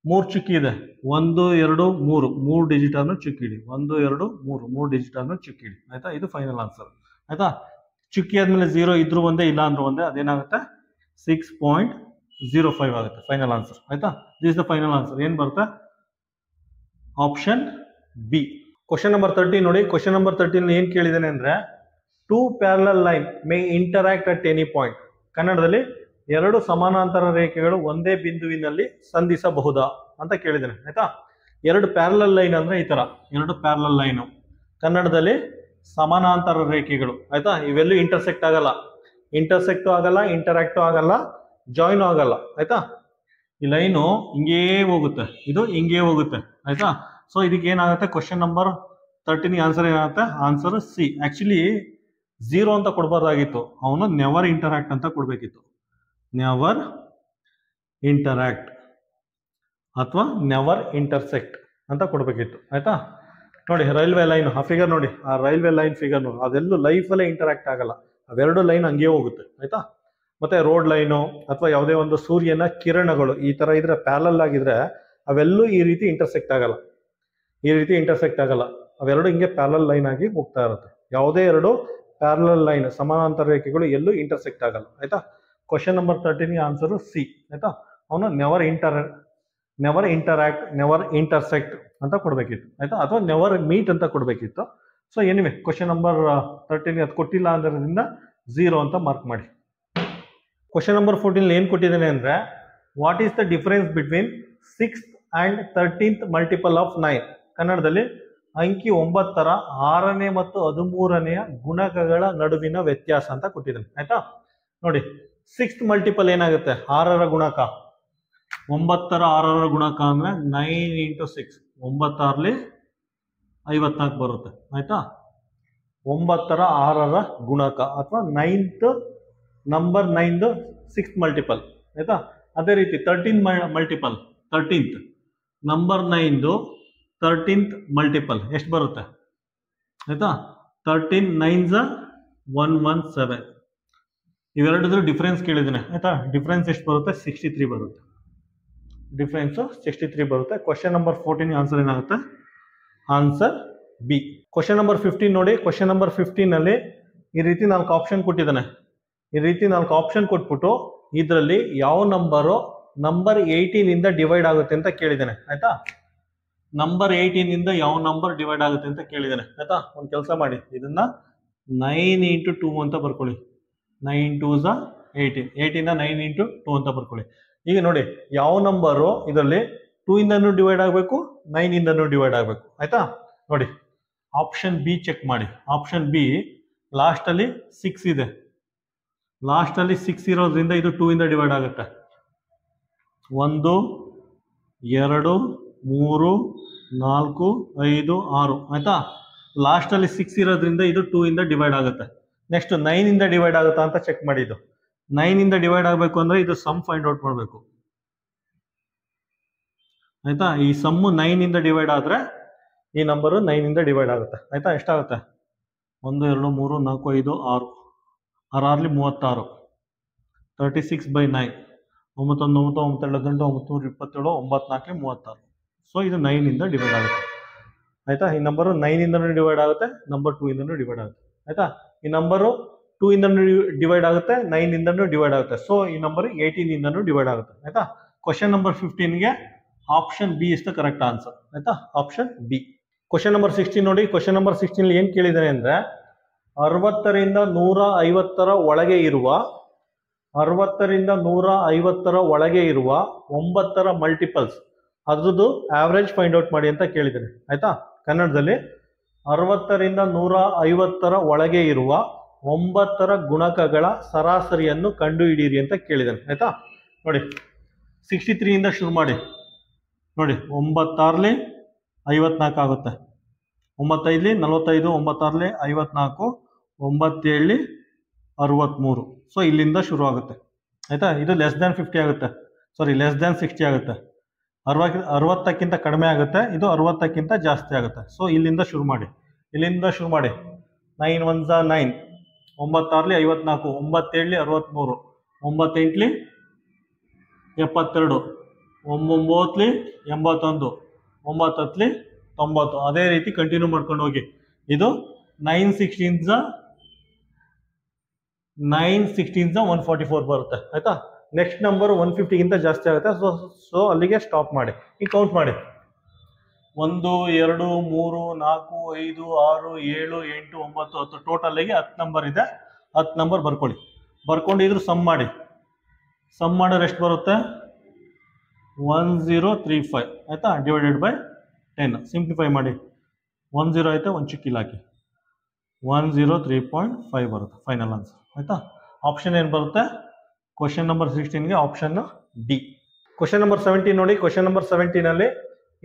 3 ಚುಕ್ಕಿ ಇದೆ, 1 2 3 3 ಡಿಜಿಟ್ ಅನ್ನು ಚುಕ್ಕಿ ಇಡಿ. 1 2 3 3 ಡಿಜಿಟ್ ಅನ್ನು ಚುಕ್ಕಿ ಇಡಿ. ಆಯ್ತಾ, ಇದು ಫೈನಲ್ ಆನ್ಸರ್. ಆಯ್ತಾ, ಚುಕ್ಕಿ ಆದ್ಮೇಲೆ 0 ಇದ್ರೂ ಒಂದೇ, ಇಲ್ಲ ಅಂದ್ರೂ ಒಂದೇ. ಅದೇನಾಗುತ್ತೆ 6.05 ಆಗುತ್ತೆ ಫೈನಲ್ ಆನ್ಸರ್. ಆಯ್ತಾ, ದಿಸ್ ದ ಫೈನಲ್ ಆನ್ಸರ್. ಏನ್ ಬರುತ್ತೆ, ಆಪ್ಷನ್ ಬಿ. ಕ್ವಶನ್ ನಂಬರ್ 13 ನೋಡಿ. ಕ್ವಶನ್ ನಂಬರ್ 13 ಏನ್ ಕೇಳಿದಾನೆ ಅಂದ್ರೆ, 2 parallel line May interact at any point. ಕನ್ನಡದಲ್ಲಿ ಎರಡು ಸಮಾನಾಂತರ ರೇಖೆಗಳು ಒಂದೇ ಬಿಂದುವಿನಲ್ಲಿ ಸಂಧಿಸಬಹುದಾ ಅಂತ ಕೇಳಿದಾನೆ. ಆಯ್ತಾ, ಎರಡು ಪ್ಯಾರಲಲ್ ಲೈನ್ ಅಂದ್ರೆ ಈ ತರ ಎರಡು ಪ್ಯಾರಲಲ್ ಲೈನು, ಕನ್ನಡದಲ್ಲಿ ಸಮಾನಾಂತರ ರೇಖೆಗಳು. ಆಯ್ತಾ, ಇವೆಲ್ಲೂ ಇಂಟರ್ಸೆಕ್ಟ್ ಆಗಲ್ಲ, ಇಂಟರ್ಸೆಕ್ಟು ಆಗಲ್ಲ, ಇಂಟರಾಕ್ಟು ಆಗಲ್ಲ, ಜಾಯಿನ್ ಆಗಲ್ಲ. ಆಯ್ತಾ, ಈ ಲೈನು ಹಿಂಗೇ ಹೋಗುತ್ತೆ, ಇದು ಹಿಂಗೇ ಹೋಗುತ್ತೆ. ಆಯ್ತಾ, ಸೊ ಇದಕ್ಕೆ ಏನಾಗುತ್ತೆ, ಕ್ವಶನ್ ನಂಬರ್ 13 ಆನ್ಸರ್ ಏನಾಗುತ್ತೆ, ಆನ್ಸರ್ ಸಿ. ಆಕ್ಚುಲಿ 0 ಅಂತ ಕೊಡ್ಬಾರ್ದಾಗಿತ್ತು, ಅವನು ನೆವರ್ ಇಂಟರಾಕ್ಟ್ ಅಂತ ಕೊಡ್ಬೇಕಿತ್ತು. ನೆವರ್ ಇಂಟರಾಕ್ಟ್ ಅಥವಾ ನೆವರ್ ಇಂಟರ್ಸೆಕ್ಟ್ ಅಂತ ಕೊಡ್ಬೇಕಿತ್ತು. ಆಯ್ತಾ, ನೋಡಿ ರೈಲ್ವೆ ಲೈನ್, ಆ ಫಿಗರ್ ನೋಡಿ, ಆ ರೈಲ್ವೆ ಲೈನ್ ಫಿಗರ್ ನೋಡಿ, ಅದೆಲ್ಲೂ ಲೈಫಲ್ಲೇ ಇಂಟರಾಕ್ಟ್ ಆಗಲ್ಲ, ಅವೆರಡು ಲೈನ್ ಹಂಗೆ ಹೋಗುತ್ತೆ. ಆಯ್ತಾ, ಮತ್ತೆ ರೋಡ್ ಲೈನು ಅಥವಾ ಯಾವುದೇ ಒಂದು ಸೂರ್ಯನ ಕಿರಣಗಳು ಈ ತರ ಇದ್ರೆ ಪ್ಯಾರಲಲ್ ಆಗಿದ್ರೆ ಅವೆಲ್ಲೂ ಈ ರೀತಿ ಇಂಟರ್ಸೆಕ್ಟ್ ಆಗಲ್ಲ, ಈ ರೀತಿ ಇಂಟರ್ಸೆಕ್ಟ್ ಆಗಲ್ಲ. ಅವೆರಡು ಹಿಂಗೆ ಪ್ಯಾರಲಲ್ ಲೈನ್ ಆಗಿ ಹೋಗ್ತಾ ಇರುತ್ತೆ. ಯಾವುದೇ ಎರಡು ಪ್ಯಾರಲಲ್ ಲೈನ್ ಸಮಾನಾಂತರ ರೇಖೆಗಳು ಎಲ್ಲೂ ಇಂಟರ್ಸೆಕ್ಟ್ ಆಗಲ್ಲ. ಆಯ್ತಾ, ಕ್ವಶನ್ ನಂಬರ್ 13 ಆನ್ಸರ್ ಸಿ. ಆಯ್ತಾ, ಅವನು ನೆವರ್ ಇಂಟರಾಕ್ಟ್, ನೆವರ್ ಇಂಟರ್ಸೆಕ್ಟ್ ಅಂತ ಕೊಡ್ಬೇಕಿತ್ತು. ಆಯ್ತಾ, ಅಥವಾ ನೆವರ್ ಮೀಟ್ ಅಂತ ಕೊಡ್ಬೇಕಿತ್ತು. ಸೊ ಎನಿವೆ ಕ್ವಶನ್ ನಂಬರ್ 13 ಅದು ಕೊಟ್ಟಿಲ್ಲ ಅದರಿಂದ 0 ಅಂತ ಮಾರ್ಕ್ ಮಾಡಿ. ಕ್ವಶನ್ ನಂಬರ್ 14 ಏನ್ ಕೊಟ್ಟಿದ್ದೇನೆ ಅಂದ್ರೆ, what is the difference between 6th and 13th multiple of 9. ಕನ್ನಡದಲ್ಲಿ ಅಂಕಿ 9ರ 6ನೇ ಮತ್ತು 13ನೆಯ ಗುಣಕಗಳ ನಡುವಿನ ವ್ಯತ್ಯಾಸ ಅಂತ ಕೊಟ್ಟಿದ್ದೇನೆ. ಆಯ್ತಾ, ನೋಡಿ 6th ಮಲ್ಟಿಪಲ್ ಏನಾಗುತ್ತೆ, 6ರ ಗುಣಕ. 9ರ 6ರ ಗುಣಕ ಅಂದ್ರೆ 9 × 6, 9 54 ಬರುತ್ತೆ. ಆಯ್ತಾ, 9ರ 6ರ ಗುಣಕ ಅಥವಾ 9th number 9th 6th multiple. ಆಯ್ತಾ, ಅದೇ ರೀತಿ 13 multiple, 13th number 9th 13th multiple ಎಷ್ಟು ಬರುತ್ತೆ. ಆಯ್ತಾ, 13 9s 117. ಇವೆರಡದ್ರ ಡಿಫ್ರೆನ್ಸ್ ಕೇಳಿದ್ದೀನಿ. ಆಯ್ತಾ, ಡಿಫ್ರೆನ್ಸ್ ಎಷ್ಟು ಬರುತ್ತೆ, 63 ಬರುತ್ತೆ. ಡಿಫ್ರೆನ್ಸ್ 63 ಬರುತ್ತೆ. ಕ್ವಶನ್ ನಂಬರ್ 14 ಆನ್ಸರ್ ಏನಾಗುತ್ತೆ, ಆನ್ಸರ್ ಬಿ. ಕ್ವಶನ್ ನಂಬರ್ 15 ನೋಡಿ. ಕ್ವಶನ್ ನಂಬರ್ 15 ಅಲ್ಲಿ ಈ ರೀತಿ 4 ಆಪ್ಷನ್ ಕೊಟ್ಟಿದ್ದಾನೆ. ಈ ರೀತಿ 4 ಆಪ್ಷನ್ ಕೊಟ್ಬಿಟ್ಟು ಇದರಲ್ಲಿ ಯಾವ ನಂಬರು ನಂಬರ್ 18 ಇಂದ ಡಿವೈಡ್ ಆಗುತ್ತೆ ಅಂತ ಕೇಳಿದ್ದಾನೆ. ಆಯ್ತಾ, ನಂಬರ್ 18 ಇಂದ ಯಾವ ನಂಬರ್ ಡಿವೈಡ್ ಆಗುತ್ತೆ ಅಂತ ಕೇಳಿದ್ದಾನೆ. ಆಯ್ತಾ, ಒಂದು ಕೆಲಸ ಮಾಡಿ, ಇದನ್ನ 9 × 2 ಅಂತ ಬರ್ಕೊಳ್ಳಿ. 9 2s 18, 18ನ 9 × 2 ಅಂತ ಬರ್ಕೊಳ್ಳಿ. ಈಗ ನೋಡಿ ಯಾವ ನಂಬರು ಇದರಲ್ಲಿ 2 ಇಂದನೂ ಡಿವೈಡ್ ಆಗಬೇಕು, 9 ಇಂದನೂ ಡಿವೈಡ್ ಆಗಬೇಕು. ಆಯ್ತಾ, ನೋಡಿ ಆಪ್ಷನ್ ಬಿ ಚೆಕ್ ಮಾಡಿ. ಆಪ್ಷನ್ ಬಿ ಲಾಸ್ಟ್ ಅಲ್ಲಿ 6 ಇದೆ, ಲಾಸ್ಟ್ ಅಲ್ಲಿ 6 ಇರೋದ್ರಿಂದ ಇದು 2 ಇಂದ ಡಿವೈಡ್ ಆಗುತ್ತೆ. 1 2 3 4 5 6. ಆಯ್ತಾ, ಲಾಸ್ಟ್ ಅಲ್ಲಿ 6 ಇರೋದ್ರಿಂದ ಇದು 2 ಇಂದ ಡಿವೈಡ್ ಆಗುತ್ತೆ. ನೆಕ್ಸ್ಟ್ 9 ಇಂದ ಡಿವೈಡ್ ಆಗುತ್ತಾ ಅಂತ ಚೆಕ್ ಮಾಡಿ. ಇದು 9 ಇಂದ ಡಿವೈಡ್ ಆಗಬೇಕು ಅಂದ್ರೆ ಇದು ಸಮ್ ಫೈಂಡ್ ಔಟ್ ಮಾಡಬೇಕು. ಆಯ್ತಾ, ಈ ಸಮ್ಮು 9 ಇಂದ ಡಿವೈಡ್ ಆದ್ರೆ ಈ ನಂಬರು 9 ಇಂದ ಡಿವೈಡ್ ಆಗುತ್ತೆ. ಆಯ್ತಾ, ಎಷ್ಟಾಗುತ್ತೆ, 1 2 3 4 5 6, 6 36, 36/9 9 9 9 9 927 9 34 ಸೊ ಇದು 9 ಇಂದ ಡಿವೈಡ್ ಆಗುತ್ತೆ ಆಯ್ತಾ. ಈ ನಂಬರು 9 ಇಂದನೂ ಡಿವೈಡ್ ಆಗುತ್ತೆ, ನಂಬರ್ 2 ಇಂದನೂ ಡಿವೈಡ್ ಆಗುತ್ತೆ ಆಯ್ತಾ. ಈ ನಂಬರು 2 ಇಂದನೂ ಡಿವೈಡ್ ಆಗುತ್ತೆ, 9 ಇಂದನೂ ಡಿವೈಡ್ ಆಗುತ್ತೆ. ಸೊ ಈ ನಂಬರ್ 18 ಇಂದನೂ ಡಿವೈಡ್ ಆಗುತ್ತೆ ಆಯ್ತಾ. ಕ್ವಶನ್ ನಂಬರ್ 15ಗೆ option B is the correct answer ಆಯ್ತಾ, ಆಪ್ಷನ್ ಬಿ. ಕ್ವಶನ್ ನಂಬರ್ 16 ನೋಡಿ. ಕ್ವಶನ್ ನಂಬರ್ 16 ಏನ್ ಕೇಳಿದಾರೆ ಅಂದ್ರೆ 60ರಿಂದ 150 ಒಳಗೆ ಇರುವ 60ರಿಂದ 150 ಒಳಗೆ ಇರುವ 9 ಮಲ್ಟಿಪಲ್ಸ್ ಅದ್ರದ್ದು ಆವರೇಜ್ ಫೈಂಡ್ ಔಟ್ ಮಾಡಿ ಅಂತ ಕೇಳಿದ್ದೇನೆ ಆಯ್ತಾ. ಕನ್ನಡದಲ್ಲಿ 60ರಿಂದ 150 ಒಳಗೆ ಇರುವ 9 ಗುಣಕಗಳ ಸರಾಸರಿಯನ್ನು ಕಂಡುಹಿಡಿಯಿರಿ ಅಂತ ಕೇಳಿದ್ದೇನೆ ಆಯ್ತಾ. ನೋಡಿ 63 ಇಂದ ಶುರು ಮಾಡಿ. ನೋಡಿ 9 54 ಆಗುತ್ತೆ, 9 45, 9 54, 9 63. ಸೊ ಇಲ್ಲಿಂದ ಶುರು ಆಗುತ್ತೆ ಆಯ್ತಾ. ಇದು ಲೆಸ್ ದ್ಯಾನ್ 50 ಆಗುತ್ತೆ, ಸಾರಿ ಲೆಸ್ ದ್ಯಾನ್ 60 ಆಗುತ್ತೆ. 60ಕ್ಕಿಂತ ಕಡಿಮೆ ಆಗುತ್ತೆ, ಇದು 60ಕ್ಕಿಂತ ಜಾಸ್ತಿ ಆಗುತ್ತೆ. ಸೊ ಇಲ್ಲಿಂದ ಶುರು ಮಾಡಿ, ಇಲ್ಲಿಂದ ಶುರು ಮಾಡಿ. 9 1 9, 9 6 54, 9 7 63, 9 8 72, 9 81, 9 10 90. ಅದೇ ರೀತಿ ಕಂಟಿನ್ಯೂ ಮಾಡ್ಕೊಂಡು ಹೋಗಿ. ಇದು 9 16 144 ಬರುತ್ತೆ ಆಯ್ತಾ. ನೆಕ್ಸ್ಟ್ ನಂಬರ್ 150ಗಿಂತ ಜಾಸ್ತಿ ಆಗುತ್ತೆ. ಸೊ ಅಲ್ಲಿಗೆ ಸ್ಟಾಪ್ ಮಾಡಿ. ಈಗ ಕೌಂಟ್ ಮಾಡಿ. 1 2 3 4 5 6 7 8 9 10 ಟೋಟಲ್ಗೆ 10 ನಂಬರ್ ಇದೆ. 10 ನಂಬರ್ ಬರ್ಕೊಳ್ಳಿ. ಬರ್ಕೊಂಡಿದ್ರು ಸಮ್ ಮಾಡಿ. ಸಮ್ ಮಾಡಿದ್ರೆ ಎಷ್ಟು ಬರುತ್ತೆ? 1035 ಆಯ್ತಾ, ಡಿವೈಡೆಡ್ ಬೈ 10. ಸಿಂಪ್ಲಿಫೈ ಮಾಡಿ. 10 ಐತೆ, ಒಂದು ಚಿಕ್ಕಿಲ್ಲ ಹಾಕಿ, 103.5 ಬರುತ್ತೆ ಫೈನಲ್ ಆನ್ಸರ್ ಆಯ್ತಾ. ಆಪ್ಷನ್ ಏನು ಬರುತ್ತೆ ಕ್ವಶನ್ ನಂಬರ್ 16ಗೆ? Option D. ಕ್ವಶನ್ ನಂಬರ್ 17 ನೋಡಿ. ಕ್ವಶನ್ ನಂಬರ್ 17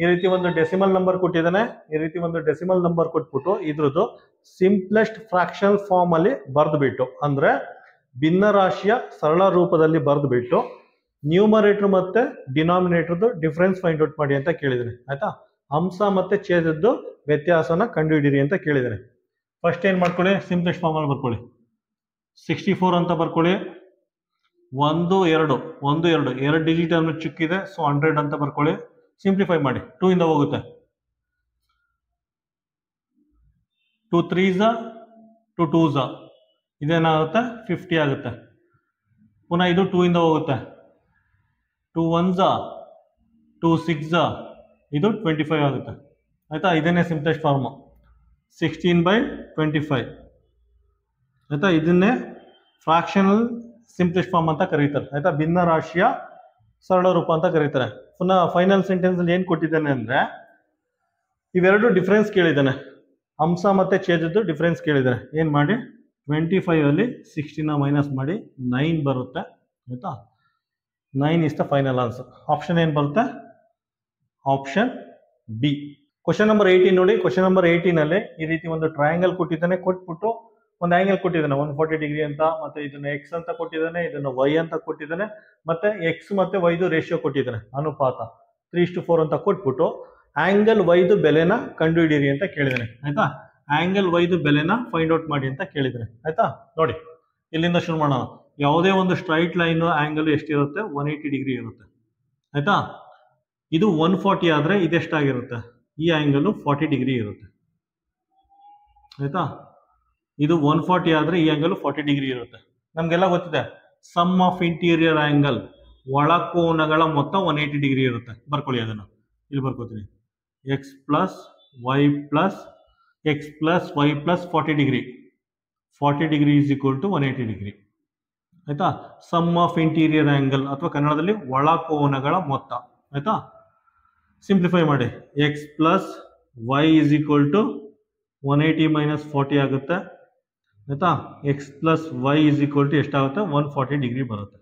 ಈ ರೀತಿ ಒಂದು ಡೆಸಿಮಲ್ ನಂಬರ್ ಕೊಟ್ಟಿದ್ದಾನೆ. ಈ ರೀತಿ ಒಂದು ಡೆಸಿಮಲ್ ನಂಬರ್ ಕೊಟ್ಬಿಟ್ಟು ಇದ್ರದ್ದು ಸಿಂಪ್ಲೆಸ್ಟ್ ಫ್ರಾಕ್ಷನ್ ಫಾರ್ಮ್ ಅಲ್ಲಿ ಬರೆದ್ಬಿಟ್ಟು, ಅಂದ್ರೆ ಭಿನ್ನರಾಶಿಯ ಸರಳ ರೂಪದಲ್ಲಿ ಬರೆದ್ಬಿಟ್ಟು ನ್ಯೂಮರೇಟರ್ ಮತ್ತೆ ಡಿನಾಮಿನೇಟರ್ದು ಡಿಫ್ರೆನ್ಸ್ ಫೈಂಡ್ ಔಟ್ ಮಾಡಿ ಅಂತ ಕೇಳಿದ್ದೇನೆ ಆಯ್ತಾ. ಅಂಶ ಮತ್ತೆ ಛೇದದ್ದು ವ್ಯತ್ಯಾಸನ ಕಂಡುಹಿಡಿಯಿರಿ ಅಂತ ಕೇಳಿದ್ದೇನೆ. ಫಸ್ಟ್ ಏನ್ ಮಾಡ್ಕೊಳ್ಳಿ, ಸಿಂಪ್ಲೆಸ್ಟ್ ಫಾರ್ಮ್ ಅಲ್ಲಿ ಬರ್ಕೊಳ್ಳಿ. 64 ಅಂತ ಬರ್ಕೊಳ್ಳಿ. 1 2 2 ಡಿಜಿಟ್ ಅನ್ನು ಚಿಕ್ಕಿದೆ, ಸೊ 100 ಅಂತ ಬರ್ಕೊಳ್ಳಿ. ಸಿಂಪ್ಲಿಫೈ ಮಾಡಿ. 2 ಇಂದ ಹೋಗುತ್ತೆ. 2 3s 2 2s ಇದೇನಾಗುತ್ತೆ 50 ಆಗುತ್ತೆ. ಪುನಃ ಇದು 2 ಇಂದ ಹೋಗುತ್ತೆ. 2 1s 2 6s ಇದು 25 ಆಗುತ್ತೆ ಆಯ್ತಾ. ಇದೇನೇ ಸಿಂಪ್ಲೆಸ್ಟ್ ಫಾರ್ಮ್ 16/25 ಆಯ್ತಾ. ಇದನ್ನೇ ಫ್ರಾಕ್ಷನಲ್ ಸಿಂಪ್ಲೆಸ್ಟ್ ಫಾರ್ಮ್ ಅಂತ ಕರೀತಾರೆ ಆಯ್ತಾ. ಭಿನ್ನ ರಾಶಿಯ ಸರಳ ರೂಪ ಅಂತ ಕರೀತಾರೆ. ಪುನಃ ಫೈನಲ್ ಸೆಂಟೆನ್ಸ್ ಅಲ್ಲಿ ಏನ್ ಕೊಟ್ಟಿದ್ದಾನೆ ಅಂದ್ರೆ ಇವೆರಡು ಡಿಫ್ರೆನ್ಸ್ ಕೇಳಿದ್ದಾನೆ. ಅಂಶ ಮತ್ತೆ ಛೇದದ್ದು ಡಿಫ್ರೆನ್ಸ್ ಕೇಳಿದ್ದಾನೆ. ಏನ್ ಮಾಡಿ 25 ಅಲ್ಲಿ 16 ಮೈನಸ್ ಮಾಡಿ 9 ಬರುತ್ತೆ ಆಯ್ತಾ. 9 is the final answer. Option ಏನ್ ಬರುತ್ತೆ? Option B. ಕ್ವಶನ್ ನಂಬರ್ 18 ನೋಡಿ. ಕ್ವಶನ್ ನಂಬರ್ 18 ಅಲ್ಲಿ ಈ ರೀತಿ ಒಂದು ಟ್ರಯಾಂಗಲ್ ಕೊಟ್ಟಿದ್ದಾನೆ. ಕೊಟ್ಬಿಟ್ಟು ಒಂದು ಆಂಗಲ್ ಕೊಟ್ಟಿದ್ದಾನೆ 140 ಡಿಗ್ರಿ ಅಂತ, ಮತ್ತೆ ಇದನ್ನ ಎಕ್ಸ್ ಅಂತ ಕೊಟ್ಟಿದ್ದಾನೆ, ಇದನ್ನ ವೈ ಅಂತ ಕೊಟ್ಟಿದ್ದಾನೆ, ಮತ್ತೆ ಎಕ್ಸ್ ಮತ್ತೆ ವೈದು ರೇಷಿಯೋ ಕೊಟ್ಟಿದ್ದಾನೆ, ಅನುಪಾತ 3:4 ಅಂತ ಕೊಟ್ಬಿಟ್ಟು ಆಂಗಲ್ ವೈದು ಬೆಲೆನ ಕಂಡುಹಿಡಿಯಿರಿ ಅಂತ ಕೇಳಿದ್ದಾನೆ ಆಯ್ತಾ. ಆಂಗಲ್ ವೈದು ಬೆಲೆನ ಫೈಂಡ್ ಔಟ್ ಮಾಡಿ ಅಂತ ಕೇಳಿದ್ದಾನೆ ಆಯ್ತಾ. ನೋಡಿ ಇಲ್ಲಿಂದ ಶುರು ಮಾಡೋಣ. ಯಾವುದೇ ಒಂದು ಸ್ಟ್ರೈಟ್ ಲೈನ್ ಆಂಗಲ್ ಎಷ್ಟಿರುತ್ತೆ? 180 ಡಿಗ್ರಿ ಇರುತ್ತೆ ಆಯ್ತಾ. ಇದು 140 ಆದ್ರೆ ಇದೆಷ್ಟಾಗಿರುತ್ತೆ? ಈ ಆಂಗಲ್ 40 ಡಿಗ್ರಿ ಇರುತ್ತೆ ಆಯ್ತಾ. ಇದು 140 ಆದ್ರೆ ಈ ಆಂಗಲ್ 40 ಡಿಗ್ರಿ ಇರುತ್ತೆ. ನಮ್ಗೆಲ್ಲ ಗೊತ್ತಿದೆ ಸಮ್ ಆಫ್ ಇಂಟೀರಿಯರ್ ಆಂಗಲ್, ಒಳಕೋನಗಳ ಮೊತ್ತ 180 ಡಿಗ್ರಿ ಇರುತ್ತೆ. ಬರ್ಕೊಳ್ಳಿ ಅದನ್ನು, ಇಲ್ಲಿ ಬರ್ಕೋತೀನಿ. X plus y plus 40 degree, 40 degree is equal to 180 degree ಆಯ್ತಾ. ಸಮ್ ಆಫ್ ಇಂಟೀರಿಯರ್ ಆಂಗಲ್ ಅಥವಾ ಕನ್ನಡದಲ್ಲಿ ಒಳಕೋನಗಳ ಮೊತ್ತ ಆಯ್ತಾ. ಸಿಂಪ್ಲಿಫೈ ಮಾಡಿ. X plus y is equal to 180 minus 40 ಆಗುತ್ತೆ ಆಯ್ತಾ. X plus y is equal to ಎಷ್ಟಾಗುತ್ತೆ? 140 ಡಿಗ್ರಿ ಬರುತ್ತೆ,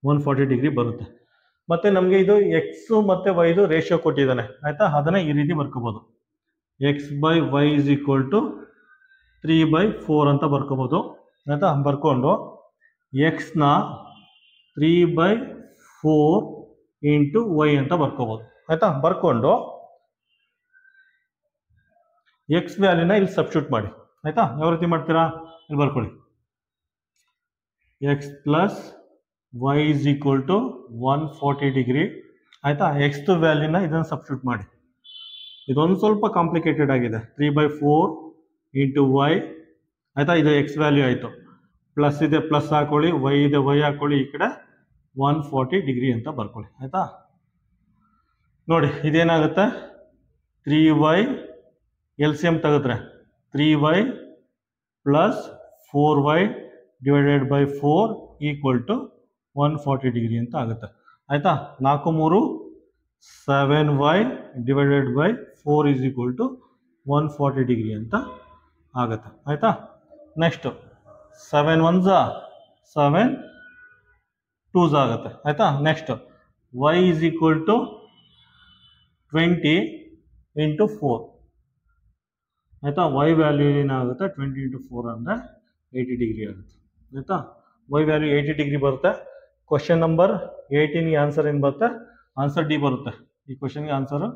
140 ಡಿಗ್ರಿ ಬರುತ್ತೆ. ಮತ್ತೆ ನಮಗೆ ಇದು ಎಕ್ಸ್ ಮತ್ತೆ ವೈದು ರೇಷಿಯೋ ಕೊಟ್ಟಿದ್ದಾನೆ ಆಯ್ತಾ. ಅದನ್ನ ಈ ರೀತಿ ಬರ್ಕೋಬಹುದು. X by y is equal to 3/4 ಅಂತ ಬರ್ಕೋಬಹುದು ಆಯ್ತಾ. ಬರ್ಕೊಂಡು ಎಕ್ಸ್ನ 3/4 ಇಂಟು ವೈ ಅಂತ ಬರ್ಕೋಬಹುದು ಆಯ್ತಾ. ಬರ್ಕೊಂಡು ಎಕ್ಸ್ ವ್ಯಾಲ್ಯೂನ ಇಲ್ಲಿ ಸಬ್ಸ್ಟಿಟ್ಯೂಟ್ ಮಾಡಿ ಆಯ್ತಾ. ಯಾವ ರೀತಿ ಮಾಡ್ತೀರಾ? ಇಲ್ಲಿ ಬರ್ಕೊಳ್ಳಿ. X plus y is equal to 140 degree ಆಯಿತಾ. ಎಕ್ಸ್ದು ವ್ಯಾಲ್ಯೂನ ಇದನ್ನು ಸಬ್ಸ್ಟಿಟ್ಯೂಟ್ ಮಾಡಿ. ಇದೊಂದು ಸ್ವಲ್ಪ ಕಾಂಪ್ಲಿಕೇಟೆಡ್ ಆಗಿದೆ. 3/4 ಇಂಟು ವೈ ಆಯಿತಾ. ಇದು ಎಕ್ಸ್ ವ್ಯಾಲ್ಯೂ ಆಯಿತು. ಪ್ಲಸ್ ಇದೆ ಪ್ಲಸ್ ಹಾಕೊಳ್ಳಿ, ವೈ ಇದೆ ವೈ ಹಾಕೊಳ್ಳಿ, ಈ ಕಡೆ 140 ಡಿಗ್ರಿ ಅಂತ ಬರ್ಕೊಳ್ಳಿ ಆಯಿತಾ. ನೋಡಿ ಇದೇನಾಗುತ್ತೆ, 3y ಎಲ್ ಸಿ ಎಮ್ ತೆಗೆದ್ರೆ 3y plus 4y divided by 4 equal to 140 degree ಅಂತ ಆಗುತ್ತೆ ಆಯಿತಾ. 4 3 7y divided by 4 is equal to 140 degree ಅಂತ ಆಗುತ್ತೆ ಆಯಿತಾ. ನೆಕ್ಸ್ಟು 7 1s 7 2s ಆಗುತ್ತೆ ಆಯಿತಾ. Next y is equal to 20 into 4 ಆಯಿತಾ. y ವ್ಯಾಲ್ಯೂ ಏನಾಗುತ್ತೆ 20 ಇಂಟು 4 ಅಂದರೆ 80 ಡಿಗ್ರಿ ಆಗುತ್ತೆ ಆಯಿತಾ. y ವ್ಯಾಲ್ಯೂ 80 ಡಿಗ್ರಿ ಬರುತ್ತೆ. ಕ್ವಶನ್ ನಂಬರ್ 18ಗೆ ಆನ್ಸರ್ ಏನು ಬರುತ್ತೆ, ಆನ್ಸರ್ ಡಿ ಬರುತ್ತೆ. ಈ ಕ್ವಶನ್ಗೆ ಆನ್ಸರು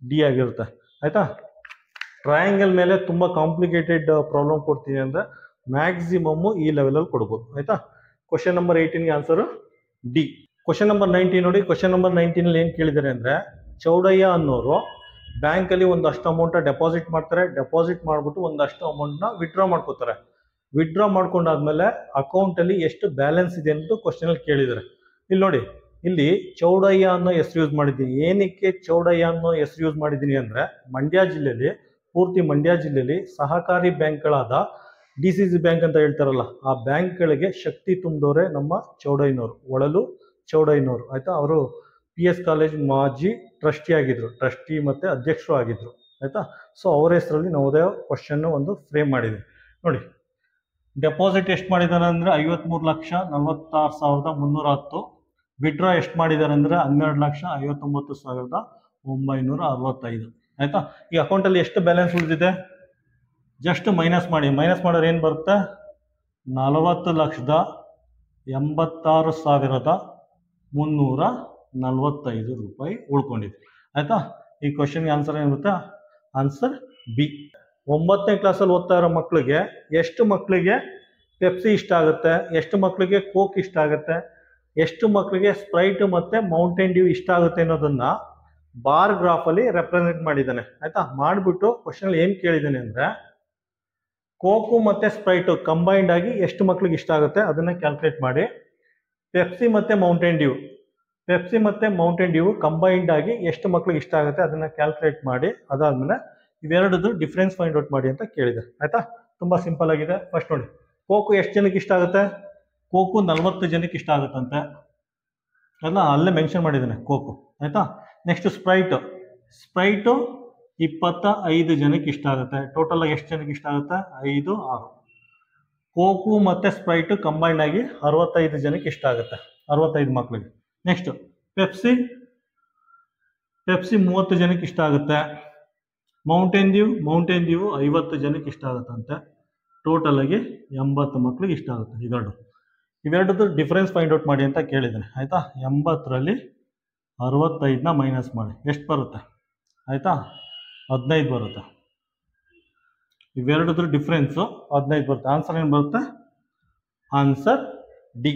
ಡಿ ಆಗಿರುತ್ತೆ ಆಯಿತಾ. ಟ್ರಯಾಂಗಲ್ ಮೇಲೆ ತುಂಬ ಕಾಂಪ್ಲಿಕೇಟೆಡ್ ಪ್ರಾಬ್ಲಮ್ ಕೊಡ್ತೀನಿ ಅಂದರೆ ಮ್ಯಾಕ್ಸಿಮಮ್ಮು ಈ ಲೆವೆಲಲ್ಲಿ ಕೊಡ್ಬೋದು ಆಯಿತಾ. ಕ್ವಶನ್ ನಂಬರ್ 18ಗೆ ಆನ್ಸರು ಡಿ. ಕ್ವಶನ್ ನಂಬರ್ 19 ನೋಡಿ. ಕ್ವಶನ್ ನಂಬರ್ 19ನಲ್ಲಿ ಏನು ಕೇಳಿದ್ದಾರೆ ಅಂದರೆ, ಚೌಡಯ್ಯ ಅನ್ನೋರು ಬ್ಯಾಂಕಲ್ಲಿ ಒಂದಷ್ಟು ಅಮೌಂಟ ಡೆಪಾಸಿಟ್ ಮಾಡ್ತಾರೆ. ಡೆಪಾಸಿಟ್ ಮಾಡಿಬಿಟ್ಟು ಒಂದಷ್ಟು ಅಮೌಂಟ್ನ ವಿಡ್ರಾ ಮಾಡ್ಕೋತಾರೆ. ವಿಡ್ರಾ ಮಾಡ್ಕೊಂಡಾದ್ಮೇಲೆ ಅಕೌಂಟಲ್ಲಿ ಎಷ್ಟು ಬ್ಯಾಲೆನ್ಸ್ ಇದೆ ಅಂತ ಕ್ವಶನಲ್ಲಿ ಕೇಳಿದ್ದಾರೆ. ಇಲ್ಲಿ ನೋಡಿ, ಇಲ್ಲಿ ಚೌಡಯ್ಯ ಅನ್ನೋ ಹೆಸರು ಯೂಸ್ ಮಾಡಿದ್ದೀನಿ. ಏನಕ್ಕೆ ಚೌಡಯ್ಯ ಅನ್ನೋ ಹೆಸರು ಯೂಸ್ ಮಾಡಿದ್ದೀನಿ ಅಂದರೆ, ಮಂಡ್ಯ ಜಿಲ್ಲೆಯಲ್ಲಿ, ಪೂರ್ತಿ ಮಂಡ್ಯ ಜಿಲ್ಲೆಯಲ್ಲಿ ಸಹಕಾರಿ ಬ್ಯಾಂಕ್ಗಳಾದ ಡಿ ಸಿ ಸಿ ಬ್ಯಾಂಕ್ ಅಂತ ಹೇಳ್ತಾರಲ್ಲ, ಆ ಬ್ಯಾಂಕ್ಗಳಿಗೆ ಶಕ್ತಿ ತುಂಬಿದವರೇ ನಮ್ಮ ಚೌಡಯ್ಯನವರು, ಒಳಲು ಚೌಡಯ್ಯನವರು ಆಯಿತಾ. ಅವರು ಪಿ ಎಸ್ ಕಾಲೇಜ್ ಮಾಜಿ ಟ್ರಸ್ಟಿ ಆಗಿದ್ರು, ಟ್ರಸ್ಟಿ ಮತ್ತು ಅಧ್ಯಕ್ಷರು ಆಗಿದ್ರು ಆಯಿತಾ. ಸೊ ಅವರ ಹೆಸರಲ್ಲಿ ನವೋದಯ ಕ್ವಶನ್ನು ಒಂದು ಫ್ರೇಮ್ ಮಾಡಿದ್ವಿ ನೋಡಿ. ಡೆಪಾಸಿಟ್ ಎಷ್ಟು ಮಾಡಿದ್ದಾರೆ ಅಂದರೆ 53,46,310. ವಿಡ್ರಾ ಎಷ್ಟು ಮಾಡಿದ್ದಾರೆ ಅಂದರೆ 12,59,965 ಆಯಿತಾ. ಈ ಅಕೌಂಟಲ್ಲಿ ಎಷ್ಟು ಬ್ಯಾಲೆನ್ಸ್ ಉಳಿದಿದೆ, ಜಸ್ಟ್ ಮೈನಸ್ ಮಾಡಿ. ಮೈನಸ್ ಮಾಡಿದ್ರೆ ಏನು ಬರುತ್ತೆ, 40,86,345 ರೂಪಾಯಿ ಉಳ್ಕೊಂಡಿದೆ ಆಯಿತಾ. ಈ ಕ್ವಶನ್ಗೆ ಆನ್ಸರ್ ಏನಿರುತ್ತೆ, ಆನ್ಸರ್ ಬಿ. 9ನೇ ಕ್ಲಾಸಲ್ಲಿ ಓದ್ತಾ ಇರೋ ಮಕ್ಕಳಿಗೆ ಎಷ್ಟು ಮಕ್ಕಳಿಗೆ ಪೆಪ್ಸಿ ಇಷ್ಟ ಆಗುತ್ತೆ, ಎಷ್ಟು ಮಕ್ಕಳಿಗೆ ಕೋಕ್ ಇಷ್ಟ ಆಗುತ್ತೆ, ಎಷ್ಟು ಮಕ್ಕಳಿಗೆ ಸ್ಪ್ರೈಟ್ ಮತ್ತು ಮೌಂಟೇನ್ ಡ್ಯೂ ಇಷ್ಟ ಆಗುತ್ತೆ ಅನ್ನೋದನ್ನು ಬಾರ್ ಗ್ರಾಫಲ್ಲಿ ರೆಪ್ರೆಸೆಂಟ್ ಮಾಡಿದ್ದಾನೆ ಆಯಿತಾ. ಮಾಡಿಬಿಟ್ಟು ಕ್ವಶನಲ್ಲಿ ಏನು ಕೇಳಿದ್ದಾನೆ ಅಂದರೆ, ಕೋಕು ಮತ್ತು ಸ್ಪ್ರೈಟು ಕಂಬೈಂಡ್ ಆಗಿ ಎಷ್ಟು ಮಕ್ಕಳಿಗೆ ಇಷ್ಟ ಆಗುತ್ತೆ ಅದನ್ನು ಕ್ಯಾಲ್ಕುಲೇಟ್ ಮಾಡಿ. ಪೆಪ್ಸಿ ಮತ್ತು ಮೌಂಟೇನ್ ಡ್ಯೂ, ಪೆಪ್ಸಿ ಮತ್ತು ಮೌಂಟೇನ್ ಡ್ಯೂ ಕಂಬೈಂಡ್ ಆಗಿ ಎಷ್ಟು ಮಕ್ಕಳಿಗೆ ಇಷ್ಟ ಆಗುತ್ತೆ ಅದನ್ನು ಕ್ಯಾಲ್ಕುಲೇಟ್ ಮಾಡಿ. ಅದಾದಮೇಲೆ ಇವೆರಡದು ಡಿಫ್ರೆನ್ಸ್ ಫೈಂಡ್ ಔಟ್ ಮಾಡಿ ಅಂತ ಕೇಳಿದೆ ಆಯಿತಾ. ತುಂಬ ಸಿಂಪಲ್ ಆಗಿದೆ. ಫಸ್ಟ್ ನೋಡಿ, ಕೋಕು ಎಷ್ಟು ಜನಕ್ಕೆ ಇಷ್ಟ ಆಗುತ್ತೆ, ಕೋಕು 40 ಜನಕ್ಕೆ ಇಷ್ಟ ಆಗುತ್ತಂತೆ, ಅದನ್ನ ಅಲ್ಲೇ ಮೆನ್ಷನ್ ಮಾಡಿದ್ದಾನೆ ಕೋಕು ಆಯಿತಾ. ನೆಕ್ಸ್ಟ್ ಸ್ಪ್ರೈಟು, ಸ್ಪ್ರೈಟು 25 ಜನಕ್ಕೆ ಇಷ್ಟ ಆಗುತ್ತೆ. ಟೋಟಲ್ ಆಗಿ ಎಷ್ಟು ಜನಕ್ಕೆ ಇಷ್ಟ ಆಗುತ್ತೆ, 5 6. ಕೋಕು ಮತ್ತು ಸ್ಪ್ರೈಟು ಕಂಬೈಂಡ್ ಆಗಿ 65 ಜನಕ್ಕೆ ಇಷ್ಟ ಆಗುತ್ತೆ, 65 ಮಕ್ಕಳಿಗೆ. ನೆಕ್ಸ್ಟು ಪೆಪ್ಸಿ, ಪೆಪ್ಸಿ 30 ಜನಕ್ಕೆ ಇಷ್ಟ ಆಗುತ್ತೆ. ಮೌಂಟೇನ್ ಡ್ಯೂ, ಮೌಂಟೇನ್ ಡ್ಯೂ 50 ಜನಕ್ಕೆ ಇಷ್ಟ ಆಗುತ್ತಂತೆ. ಟೋಟಲ್ ಆಗಿ 80 ಮಕ್ಕಳಿಗೆ ಇಷ್ಟ ಆಗುತ್ತೆ. ಇವೆರಡದ್ದು ಡಿಫ್ರೆನ್ಸ್ ಫೈಂಡ್ ಔಟ್ ಮಾಡಿ ಅಂತ ಕೇಳಿದ್ದಾನೆ ಆಯಿತಾ. 80ರಲ್ಲಿ 65ನ ಮೈನಸ್ ಮಾಡಿ ಎಷ್ಟು ಬರುತ್ತೆ ಆಯಿತಾ, 15 ಬರುತ್ತೆ. ಇವೆರಡದ್ರ ಡಿಫ್ರೆನ್ಸು 15 ಬರುತ್ತೆ. ಆನ್ಸರ್ ಏನು ಬರುತ್ತೆ, ಆನ್ಸರ್ ಡಿ.